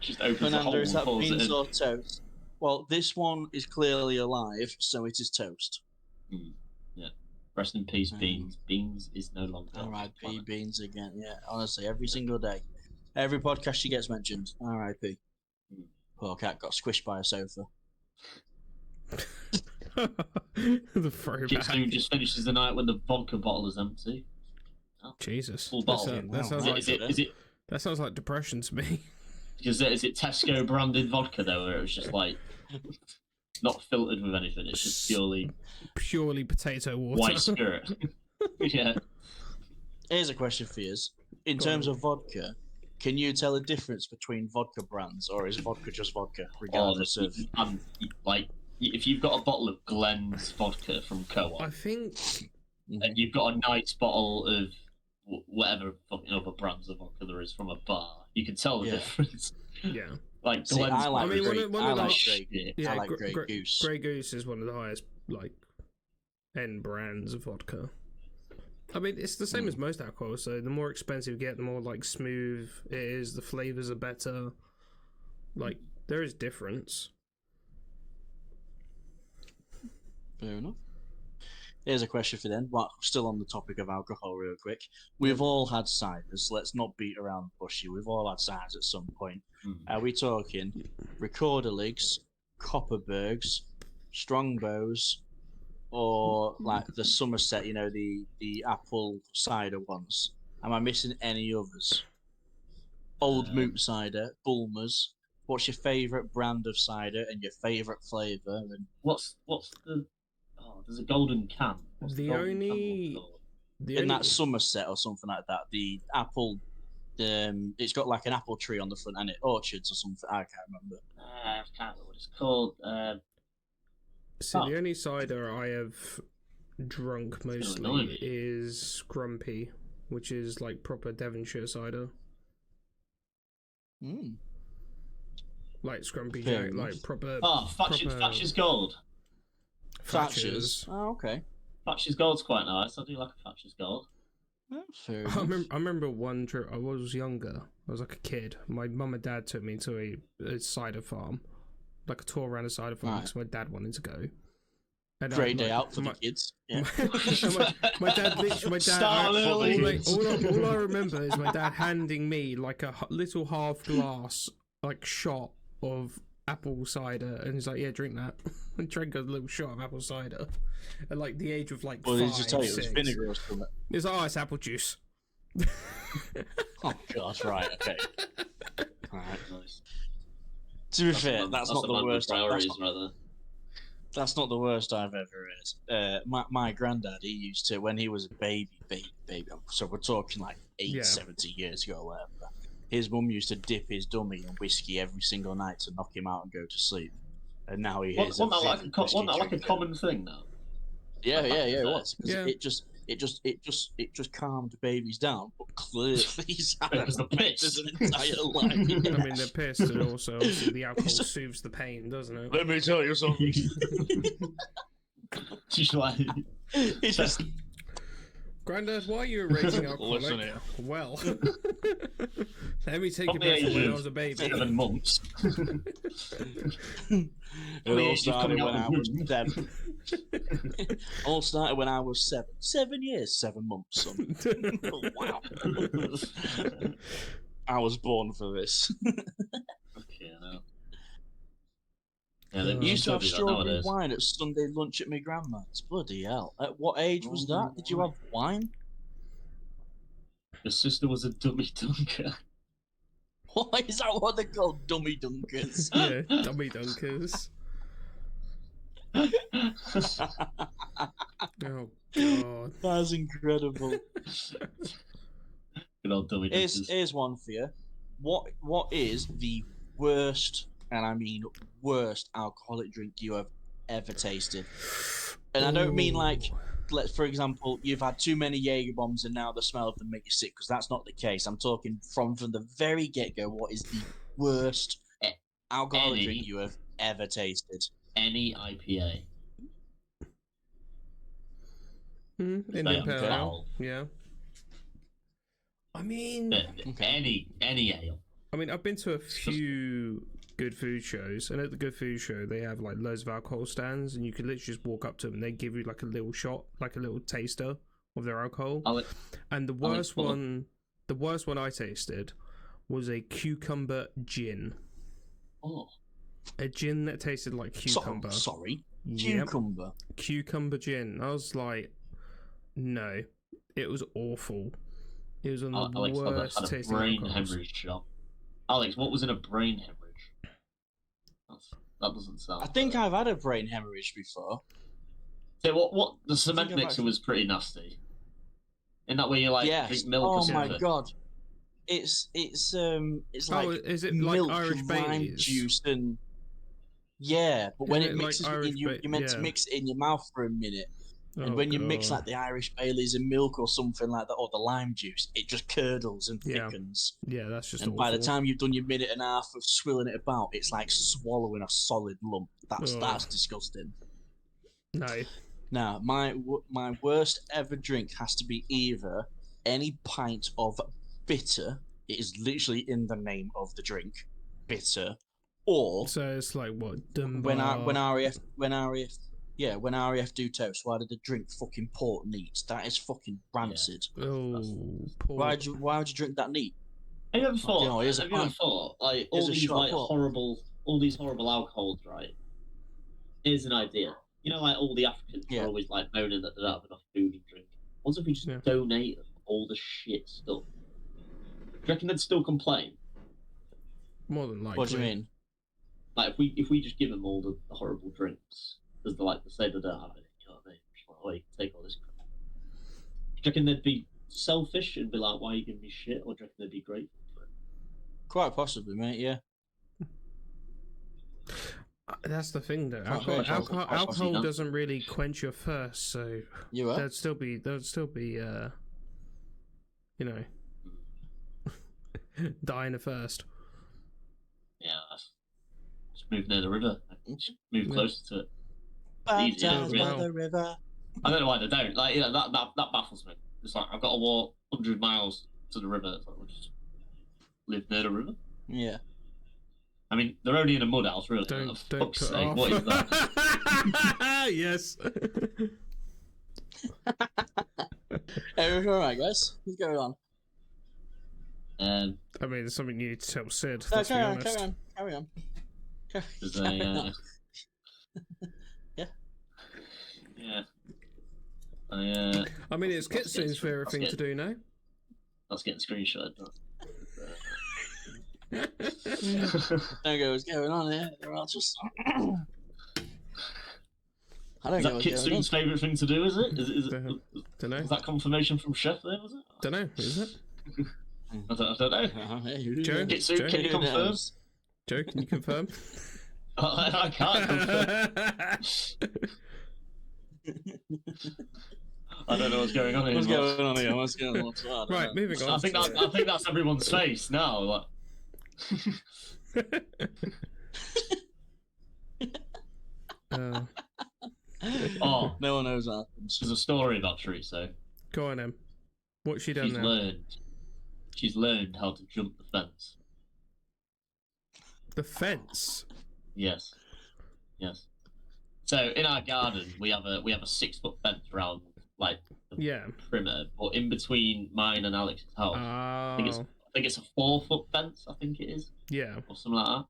[SPEAKER 2] Just opens
[SPEAKER 3] Fernando,
[SPEAKER 2] the hole
[SPEAKER 3] is that
[SPEAKER 2] and pulls
[SPEAKER 3] beans
[SPEAKER 2] it in.
[SPEAKER 3] or toast? Well, this one is clearly alive, so it is toast.
[SPEAKER 2] Yeah. Rest in peace, Beans. Beans is no longer.
[SPEAKER 3] R.I.P. Beans again. Yeah, honestly, every single day. Every podcast she gets mentioned. R.I.P. Poor cat got squished by a sofa.
[SPEAKER 1] The throwback.
[SPEAKER 2] Kitsune just finishes the night when the vodka bottle is empty.
[SPEAKER 1] Oh, Jesus.
[SPEAKER 2] Full bottle.
[SPEAKER 1] That sounds like depression to me.
[SPEAKER 2] Because is it Tesco branded vodka though, where it was just like not filtered with anything? It's just purely
[SPEAKER 1] potato water,
[SPEAKER 2] white spirit. Yeah.
[SPEAKER 3] Here's a question for you: in terms of vodka, can you tell the difference between vodka brands, or is vodka just vodka, regardless of?
[SPEAKER 2] Like, if you've got a bottle of Glen's vodka from Co-op,
[SPEAKER 1] I think,
[SPEAKER 2] and you've got a nice bottle of whatever fucking other brands of vodka there is from a bar, you can tell the difference.
[SPEAKER 1] Yeah.
[SPEAKER 2] Like
[SPEAKER 3] See, I like
[SPEAKER 1] Grey
[SPEAKER 3] Goose.
[SPEAKER 1] Grey Goose is one of the highest like end brands of vodka. I mean, it's the same as most alcohol. So the more expensive you get, the more like smooth it is. The flavors are better. Like there is difference.
[SPEAKER 3] Fair enough. Here's a question for then. Well, still on the topic of alcohol, real quick. We've all had ciders. Let's not beat around the bush here. We've all had ciders at some point. Are we talking Recorderligs, Copperbergs, Strongbows, or like the Somerset? You know, the apple cider ones. Am I missing any others? Old Moot cider, Bulmers. What's your favourite brand of cider and your favourite flavour? And
[SPEAKER 2] what's the? Oh, there's a golden can. What's
[SPEAKER 1] the
[SPEAKER 2] golden
[SPEAKER 1] only
[SPEAKER 2] can
[SPEAKER 3] that Somerset or something like that. The apple it's got like an apple tree on the front and it orchards or something. I can't remember.
[SPEAKER 2] I can't remember what it's called.
[SPEAKER 1] The only cider I have drunk mostly is Grumpy, which is like proper Devonshire cider. Like Scrumpy Jack, like proper.
[SPEAKER 2] Thatcher's Gold.
[SPEAKER 3] Thatcher's. Oh, okay.
[SPEAKER 2] Thatcher's Gold's quite nice. I do like a Thatcher's Gold.
[SPEAKER 3] Fair
[SPEAKER 1] I remember one trip. I was younger. I was like a kid. My mum and dad took me to a cider farm, like a tour around a cider farm, because my dad wanted to go. And
[SPEAKER 3] great day out for the kids. Yeah.
[SPEAKER 1] my dad. All I remember is my dad handing me like a little half glass, like shot of apple cider, and he's like, "Yeah, drink that." And drank a little shot of apple cider at like the age of like 5,
[SPEAKER 3] did you tell you
[SPEAKER 1] 6.
[SPEAKER 3] it was vinegar or something?
[SPEAKER 1] It's like, oh, it's apple juice.
[SPEAKER 3] Oh gosh, right, okay. Alright, nice. To be fair, that's not the worst. That's not the worst I've ever heard. My granddad, he used to, when he was a baby, so we're talking like 70 years ago or whatever, his mum used to dip his dummy in whiskey every single night to knock him out and go to sleep. And now he is
[SPEAKER 2] wasn't that like a common thing now?
[SPEAKER 3] Yeah, it was. Yeah. It just calmed babies down, but clearly he's had his entire life. Yeah.
[SPEAKER 1] I mean, they're pissed, and also obviously the alcohol soothes the pain, doesn't it?
[SPEAKER 3] Let me tell you something.
[SPEAKER 2] She's like,
[SPEAKER 3] it's just.
[SPEAKER 1] Granddad, why are you a raging alcoholic?
[SPEAKER 3] Listen here.
[SPEAKER 1] Well, let me take you back to when I was a baby.
[SPEAKER 2] 7 months.
[SPEAKER 3] It all started when I was 7. All started when I was 7. 7 years, 7 months, son. Oh, wow. I was born for this.
[SPEAKER 2] Okay, I know. Yeah,
[SPEAKER 3] you used to have strawberry wine at Sunday lunch at my grandma's. Bloody hell. At what age was that? Did you have wine?
[SPEAKER 2] Your sister was a dummy dunker.
[SPEAKER 3] What is that what they're called? Dummy dunkers?
[SPEAKER 1] Yeah, dummy dunkers. Oh, God.
[SPEAKER 3] That's incredible.
[SPEAKER 2] Good old dummy dunkers.
[SPEAKER 3] Here's one for you. What is the worst, and I mean worst, alcoholic drink you have ever tasted? And I don't mean like, for example, you've had too many Jaeger bombs and now the smell of them make you sick, because that's not the case. I'm talking from the very get-go. What is the worst alcoholic drink you have ever tasted?
[SPEAKER 2] Any IPA.
[SPEAKER 1] Indian Pale Ale. Yeah. I mean,
[SPEAKER 2] any ale.
[SPEAKER 1] I mean, I've been to a few good food shows, and at the good food show, they have like loads of alcohol stands, and you can literally just walk up to them, and they give you like a little shot, like a little taster of their alcohol. And the worst one I tasted was a cucumber gin.
[SPEAKER 2] Oh.
[SPEAKER 1] A gin that tasted like cucumber.
[SPEAKER 3] Sorry,
[SPEAKER 1] cucumber. Cucumber gin. I was like, no, it was awful. It was on the worst tasting alcohols.
[SPEAKER 2] Alex, what was in a brain hemorrhage? That doesn't sound.
[SPEAKER 3] I think I've had a brain hemorrhage before.
[SPEAKER 2] So what? The cement mixer was pretty nasty. In that way, you like drink milk or something.
[SPEAKER 3] Oh my god! It's like
[SPEAKER 1] is it
[SPEAKER 3] milk,
[SPEAKER 1] like Irish
[SPEAKER 3] lime juice, and but when it mixes with you're meant to mix it in your mouth for a minute. And when you mix like the Irish Baileys in milk or something like that, or the lime juice, it just curdles and thickens.
[SPEAKER 1] Yeah, that's just.
[SPEAKER 3] And by the time you've done your minute and a half of swilling it about, it's like swallowing a solid lump. That's disgusting.
[SPEAKER 1] No.
[SPEAKER 3] Now, my worst ever drink has to be either any pint of bitter. It is literally in the name of the drink, bitter, or
[SPEAKER 1] so it's like what
[SPEAKER 3] when RAF do toast, why did they drink fucking port neat? That is fucking rancid.
[SPEAKER 1] Yeah. Oh,
[SPEAKER 3] why would you drink that neat?
[SPEAKER 2] Have you ever thought, like all these horrible alcohols, right? Here's an idea. You know, like all the Africans are always like moaning that they don't have enough food and drink. What if we just donate them all the shit stuff? Do you reckon they'd still complain?
[SPEAKER 1] More than likely.
[SPEAKER 3] What do you mean?
[SPEAKER 2] Like if we just give them all the horrible drinks. Because they say they don't have it, you know what I mean? Just like, oh, you can take all this crap. Do you reckon they'd be selfish and be like, "Why are you giving me shit?" Or do you reckon they'd be grateful for it?
[SPEAKER 3] Quite possibly, mate. Yeah.
[SPEAKER 1] That's the thing, though.
[SPEAKER 3] Quite
[SPEAKER 1] Alcohol doesn't really quench your thirst, so there'd still be, you know, dying of thirst.
[SPEAKER 2] Yeah, just move near the river. Just move closer to it.
[SPEAKER 3] Baptized by the river.
[SPEAKER 2] I don't know why they don't. Like, you know, that baffles me. It's like I've got to walk 100 miles to the river. It's like, we'll just live near the river.
[SPEAKER 3] Yeah.
[SPEAKER 2] I mean, they're only in a mud house, really.
[SPEAKER 1] Don't
[SPEAKER 2] fuck's sake, what is that?
[SPEAKER 1] Yes.
[SPEAKER 3] Hey, all right, guys. What's going on?
[SPEAKER 1] I mean, it's something you need to tell Sid.
[SPEAKER 3] No, carry on.
[SPEAKER 2] There's a,
[SPEAKER 3] yeah.
[SPEAKER 2] Yeah.
[SPEAKER 1] I mean, it's Kitsune's favorite thing to do now.
[SPEAKER 2] I was getting screenshot.
[SPEAKER 3] Don't go what's going on here. They're all just. I don't
[SPEAKER 2] is
[SPEAKER 3] know
[SPEAKER 2] that Kitsune's favourite thing to do, is it? Is
[SPEAKER 1] don't know.
[SPEAKER 2] Is that confirmation from Chef there, was it?
[SPEAKER 1] Don't know, is it?
[SPEAKER 2] I don't know.
[SPEAKER 1] Joe?
[SPEAKER 2] Kitsune, can you confirm?
[SPEAKER 1] Joe, can you confirm?
[SPEAKER 2] I can't confirm. I don't know what's going on here.
[SPEAKER 3] What's going on?
[SPEAKER 1] Right, moving on.
[SPEAKER 2] I think that's everyone's face now. Like. Oh,
[SPEAKER 3] no one knows what happens.
[SPEAKER 2] There's a story about Teresa.
[SPEAKER 1] Go on, Em. What's she done now?
[SPEAKER 2] She's learned how to jump the fence.
[SPEAKER 1] The fence?
[SPEAKER 2] Yes. So in our garden we have a 6-foot fence around like the perimeter, but in between mine and Alex's house, I think it's a 4-foot fence. I think it is.
[SPEAKER 1] Yeah.
[SPEAKER 2] Or something like that.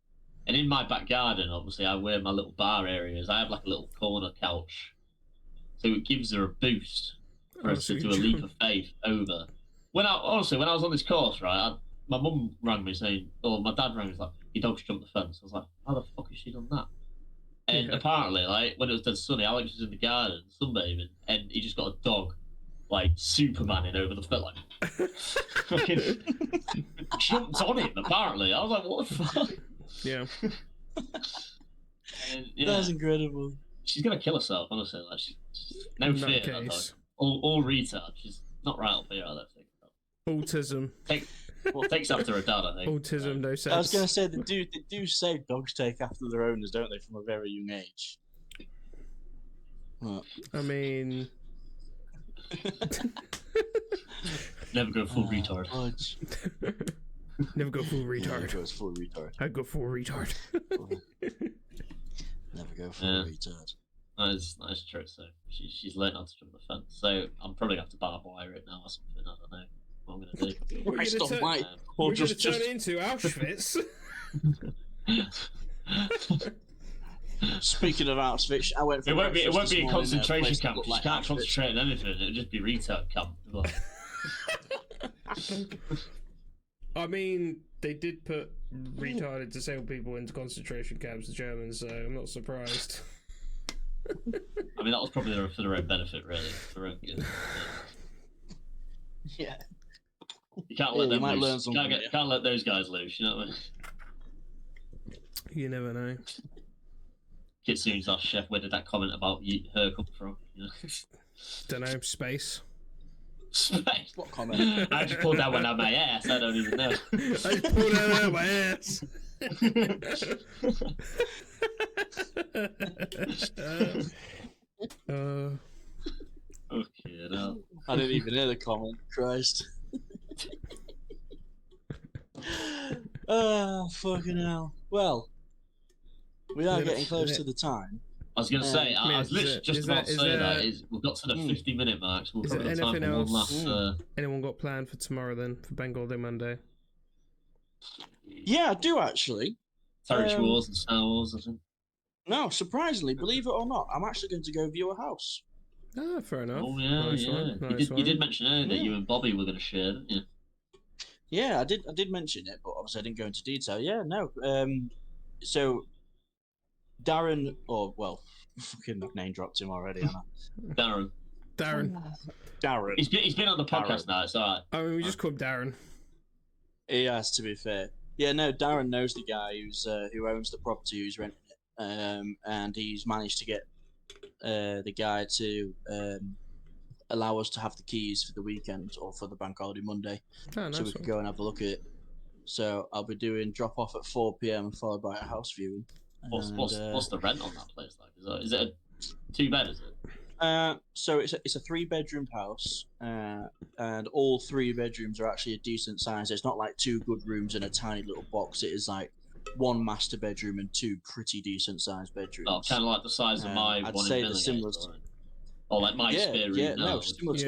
[SPEAKER 2] And in my back garden, obviously, I wear my little bar areas. I have like a little corner couch, so it gives her a boost for us to do a leap of faith over. When I was on this course, right, my mum rang me saying, or my dad rang me, like, your dog's jumped the fence. I was like, how the fuck has she done that? And apparently, like, when it was dead sunny, Alex was in the garden sunbathing, and he just got a dog, like, Supermaning over the fence, like, fucking jumped on him. Apparently, I was like, what the fuck?
[SPEAKER 1] Yeah.
[SPEAKER 3] And, that's incredible.
[SPEAKER 2] She's gonna kill herself, honestly. Like, she's no fear. That dog. All retard. She's not right up here, I don't think.
[SPEAKER 1] Autism.
[SPEAKER 2] Takes after her dad, I think.
[SPEAKER 1] Autism, no sense.
[SPEAKER 3] I was gonna say they do say dogs take after their owners, don't they, from a very young age? What?
[SPEAKER 1] I mean,
[SPEAKER 2] never go full retard.
[SPEAKER 1] Never go full retard.
[SPEAKER 3] Never goes full retard.
[SPEAKER 1] I go full retard.
[SPEAKER 3] Never go full retard.
[SPEAKER 2] That's true. So she's learned how to jump the fence. So I'm probably gonna have to barbed wire it now or something. I don't know what I'm gonna do.
[SPEAKER 1] We're gonna turn it into Auschwitz.
[SPEAKER 3] Speaking of Auschwitz, I went.
[SPEAKER 2] It won't be a concentration camp. You can't concentrate on anything. It'll just be retard camp.
[SPEAKER 1] I mean, they did put retarded disabled people into concentration camps, the Germans, so I'm not surprised.
[SPEAKER 2] I mean, that was probably for their own benefit, really. For their own good.
[SPEAKER 3] Yeah.
[SPEAKER 2] You can't let them loose. Can't let those guys loose, you know what I mean?
[SPEAKER 1] You never know.
[SPEAKER 2] Kitsune's our chef, where did that comment about her come from? You know?
[SPEAKER 1] Don't know, space.
[SPEAKER 2] Space?
[SPEAKER 3] What comment?
[SPEAKER 2] I just pulled that one out of my ass, I don't even know.
[SPEAKER 1] I just pulled that out of my ass.
[SPEAKER 2] Okay, no.
[SPEAKER 3] I didn't even hear the comment. Christ. Oh, fucking hell. Well, we are getting close to the time.
[SPEAKER 2] I was going to say, I was literally just about to say that. We've got to the 50-minute mark, so we've got time for one last...
[SPEAKER 1] Anyone got planned for tomorrow then, for Bengal Day Monday?
[SPEAKER 3] Yeah, I do actually.
[SPEAKER 2] Territory Wars and Star Wars, I think.
[SPEAKER 3] No, surprisingly, believe it or not, I'm actually going to go view a house.
[SPEAKER 1] Ah, fair enough.
[SPEAKER 2] Oh, yeah,
[SPEAKER 1] nice
[SPEAKER 2] yeah.
[SPEAKER 1] Nice
[SPEAKER 2] you did mention earlier that you and Bobby were going to share, didn't you?
[SPEAKER 3] Yeah, I did mention it, but obviously I didn't go into detail. Yeah, no. So, Darren, fucking name dropped him already, haven't I?
[SPEAKER 1] Darren.
[SPEAKER 3] Darren.
[SPEAKER 2] He's been on the podcast now. It's all right.
[SPEAKER 1] I mean, we just call him Darren.
[SPEAKER 3] He has, to be fair. Yeah, no, Darren knows the guy who owns the property, who's renting it, and he's managed to get the guy to allow us to have the keys for the weekend or for the bank holiday Monday,
[SPEAKER 1] Oh,
[SPEAKER 3] so we can go and have a look at it. So I'll be doing drop off at 4 p.m. followed by a house viewing.
[SPEAKER 2] What's the rent on that place like? Is it a 2-bed? Is it?
[SPEAKER 3] So it's a 3-bedroom house, and all 3 bedrooms are actually a decent size. It's not like 2 good rooms in a tiny little box. It is like 1 master bedroom and 2 pretty decent sized bedrooms.
[SPEAKER 2] Oh, kind of like the size of my
[SPEAKER 3] I'd
[SPEAKER 2] one
[SPEAKER 3] say
[SPEAKER 2] in
[SPEAKER 3] the
[SPEAKER 2] Billigate,
[SPEAKER 3] similar.
[SPEAKER 2] Or like my spare room now.
[SPEAKER 3] Similar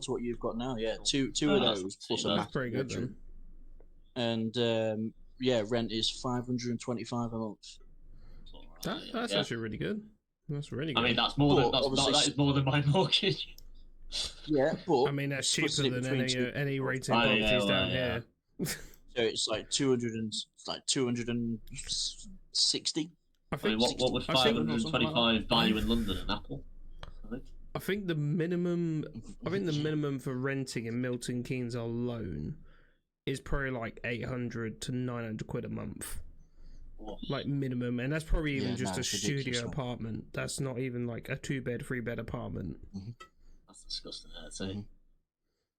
[SPEAKER 3] to what you've got now. Yeah, two
[SPEAKER 2] Oh,
[SPEAKER 3] of those plus a
[SPEAKER 1] That's
[SPEAKER 3] master
[SPEAKER 1] pretty good
[SPEAKER 3] bedroom.
[SPEAKER 1] then.
[SPEAKER 3] And rent is $525 a month.
[SPEAKER 1] That's actually really good. That's really good.
[SPEAKER 2] I mean, that's more than that is more than my mortgage.
[SPEAKER 3] Yeah, but
[SPEAKER 1] I mean, that's cheaper than any rated properties down here.
[SPEAKER 3] So it's like 260.
[SPEAKER 1] I think
[SPEAKER 2] what would 525 buy you in London? An apple?
[SPEAKER 1] I think the minimum for renting in Milton Keynes alone is probably like 800 to 900 quid a month. Like minimum, and that's probably even just a studio apartment. That's not even like a 2-bed, 3-bed apartment.
[SPEAKER 3] Mm-hmm.
[SPEAKER 2] That's disgusting. I'd say.
[SPEAKER 3] Mm-hmm.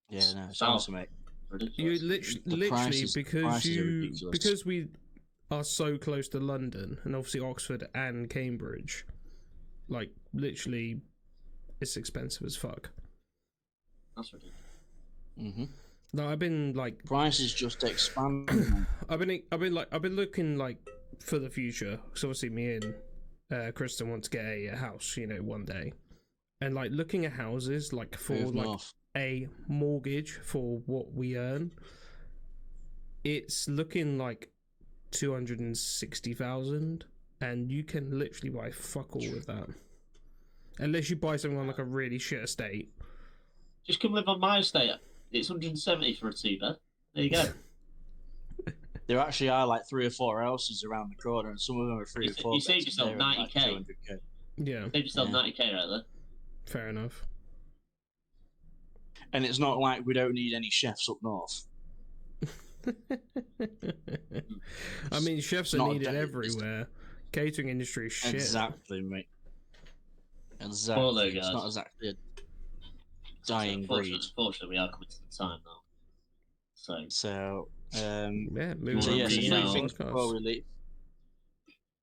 [SPEAKER 3] Yeah, no, it's awesome, mate.
[SPEAKER 1] You literally because we are so close to London and obviously Oxford and Cambridge, like literally, it's expensive as fuck.
[SPEAKER 2] That's ridiculous.
[SPEAKER 3] Mm-hmm.
[SPEAKER 1] No, I've been like
[SPEAKER 3] prices just expanding.
[SPEAKER 1] I've been looking like for the future. So obviously, me and Kristen want to get a house, one day, and like looking at houses like for a mortgage for what we earn, it's looking like 260,000, and you can literally buy fuck all with that, unless you buy something on like a really shit estate.
[SPEAKER 2] Just come live on my estate. It's 170 for a 2-bed. There you go.
[SPEAKER 3] There actually are like 3 or 4 houses around the corner, and some of them are 3 or 4.
[SPEAKER 2] You saved yourself 90k.
[SPEAKER 3] Like 200K.
[SPEAKER 1] Yeah.
[SPEAKER 2] Saved yourself 90k right there.
[SPEAKER 1] Fair enough.
[SPEAKER 3] And it's not like we don't need any chefs up north.
[SPEAKER 1] I mean, chefs are needed everywhere. Catering industry is shit.
[SPEAKER 3] Exactly, mate. Exactly.
[SPEAKER 2] Well,
[SPEAKER 3] it's not exactly a dying breed.
[SPEAKER 2] Unfortunately, we are coming to the time now. So
[SPEAKER 3] three things before we leave.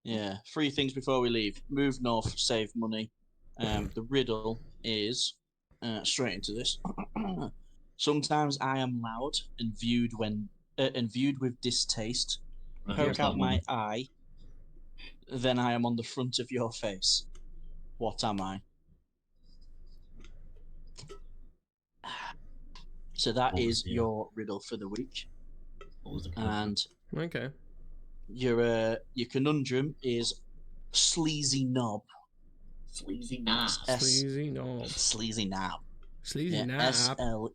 [SPEAKER 3] Yeah, 3 things before we leave. Move north, save money. The riddle is straight into this. Sometimes I am loud and viewed with distaste. Poke out my eye, then I am on the front of your face. What am I? So that is your riddle for the week. And
[SPEAKER 1] okay,
[SPEAKER 3] your conundrum is sleazy knob.
[SPEAKER 2] Sleazy knob.
[SPEAKER 1] Sleazy knob.
[SPEAKER 3] Sleazy knob.
[SPEAKER 1] Sleazy knob.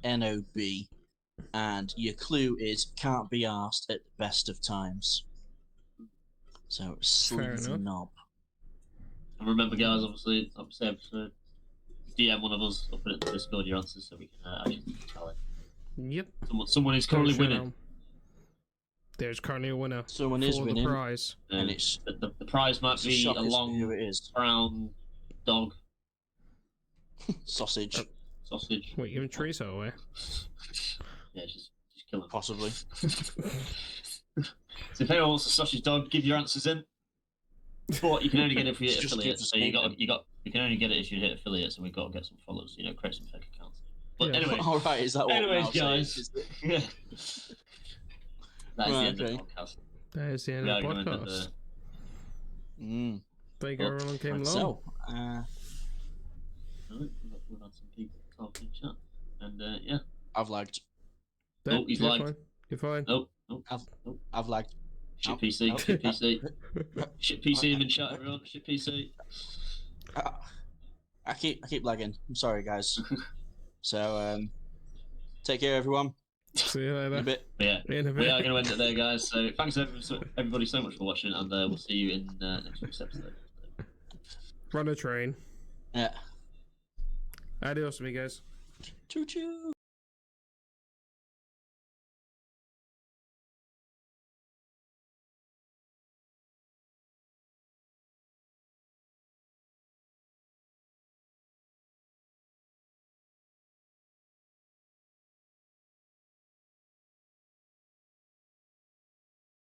[SPEAKER 3] SLEAZYNOB. And your clue is can't be asked at the best of times. So sleazy knob.
[SPEAKER 2] And remember, guys, obviously episode. DM one of us, or put it in the Discord your answers so we can actually tell it.
[SPEAKER 1] Yep.
[SPEAKER 2] Someone is currently winning.
[SPEAKER 1] There's currently a winner.
[SPEAKER 3] Someone is winning.
[SPEAKER 1] The prize.
[SPEAKER 3] And it's
[SPEAKER 2] the prize might be a long brown dog.
[SPEAKER 3] Sausage.
[SPEAKER 2] Wait,
[SPEAKER 1] giving Teresa away?
[SPEAKER 2] Yeah, just kill him.
[SPEAKER 3] Possibly.
[SPEAKER 2] So if anyone wants a sausage dog, give your answers in. But you can only get it if you hit affiliate. So you can only get it if you hit affiliates, and we've got to get some followers. Create some fake accounts. But anyway,
[SPEAKER 3] all right. Is that what?
[SPEAKER 2] Anyways, guys. Yeah. That is the end of the podcast.
[SPEAKER 1] That is the end of the podcast. Thank you, everyone came along.
[SPEAKER 3] So,
[SPEAKER 2] we've had some people talking chat, and yeah.
[SPEAKER 3] I've lagged.
[SPEAKER 2] Nope, he's lagged.
[SPEAKER 1] You're fine.
[SPEAKER 2] Nope.
[SPEAKER 3] I've lagged.
[SPEAKER 2] Shit PC. Shit PC. Shit PC him in chat, everyone. Shit PC.
[SPEAKER 3] I keep lagging. I'm sorry, guys. So, take care, everyone.
[SPEAKER 1] See you later.
[SPEAKER 3] In a bit.
[SPEAKER 2] Yeah, we are going to end it there, guys. So thanks everybody so much for watching, and we'll see you in next week's episode.
[SPEAKER 1] Run a train.
[SPEAKER 3] Yeah.
[SPEAKER 1] Adios, amigos.
[SPEAKER 3] Choo choo.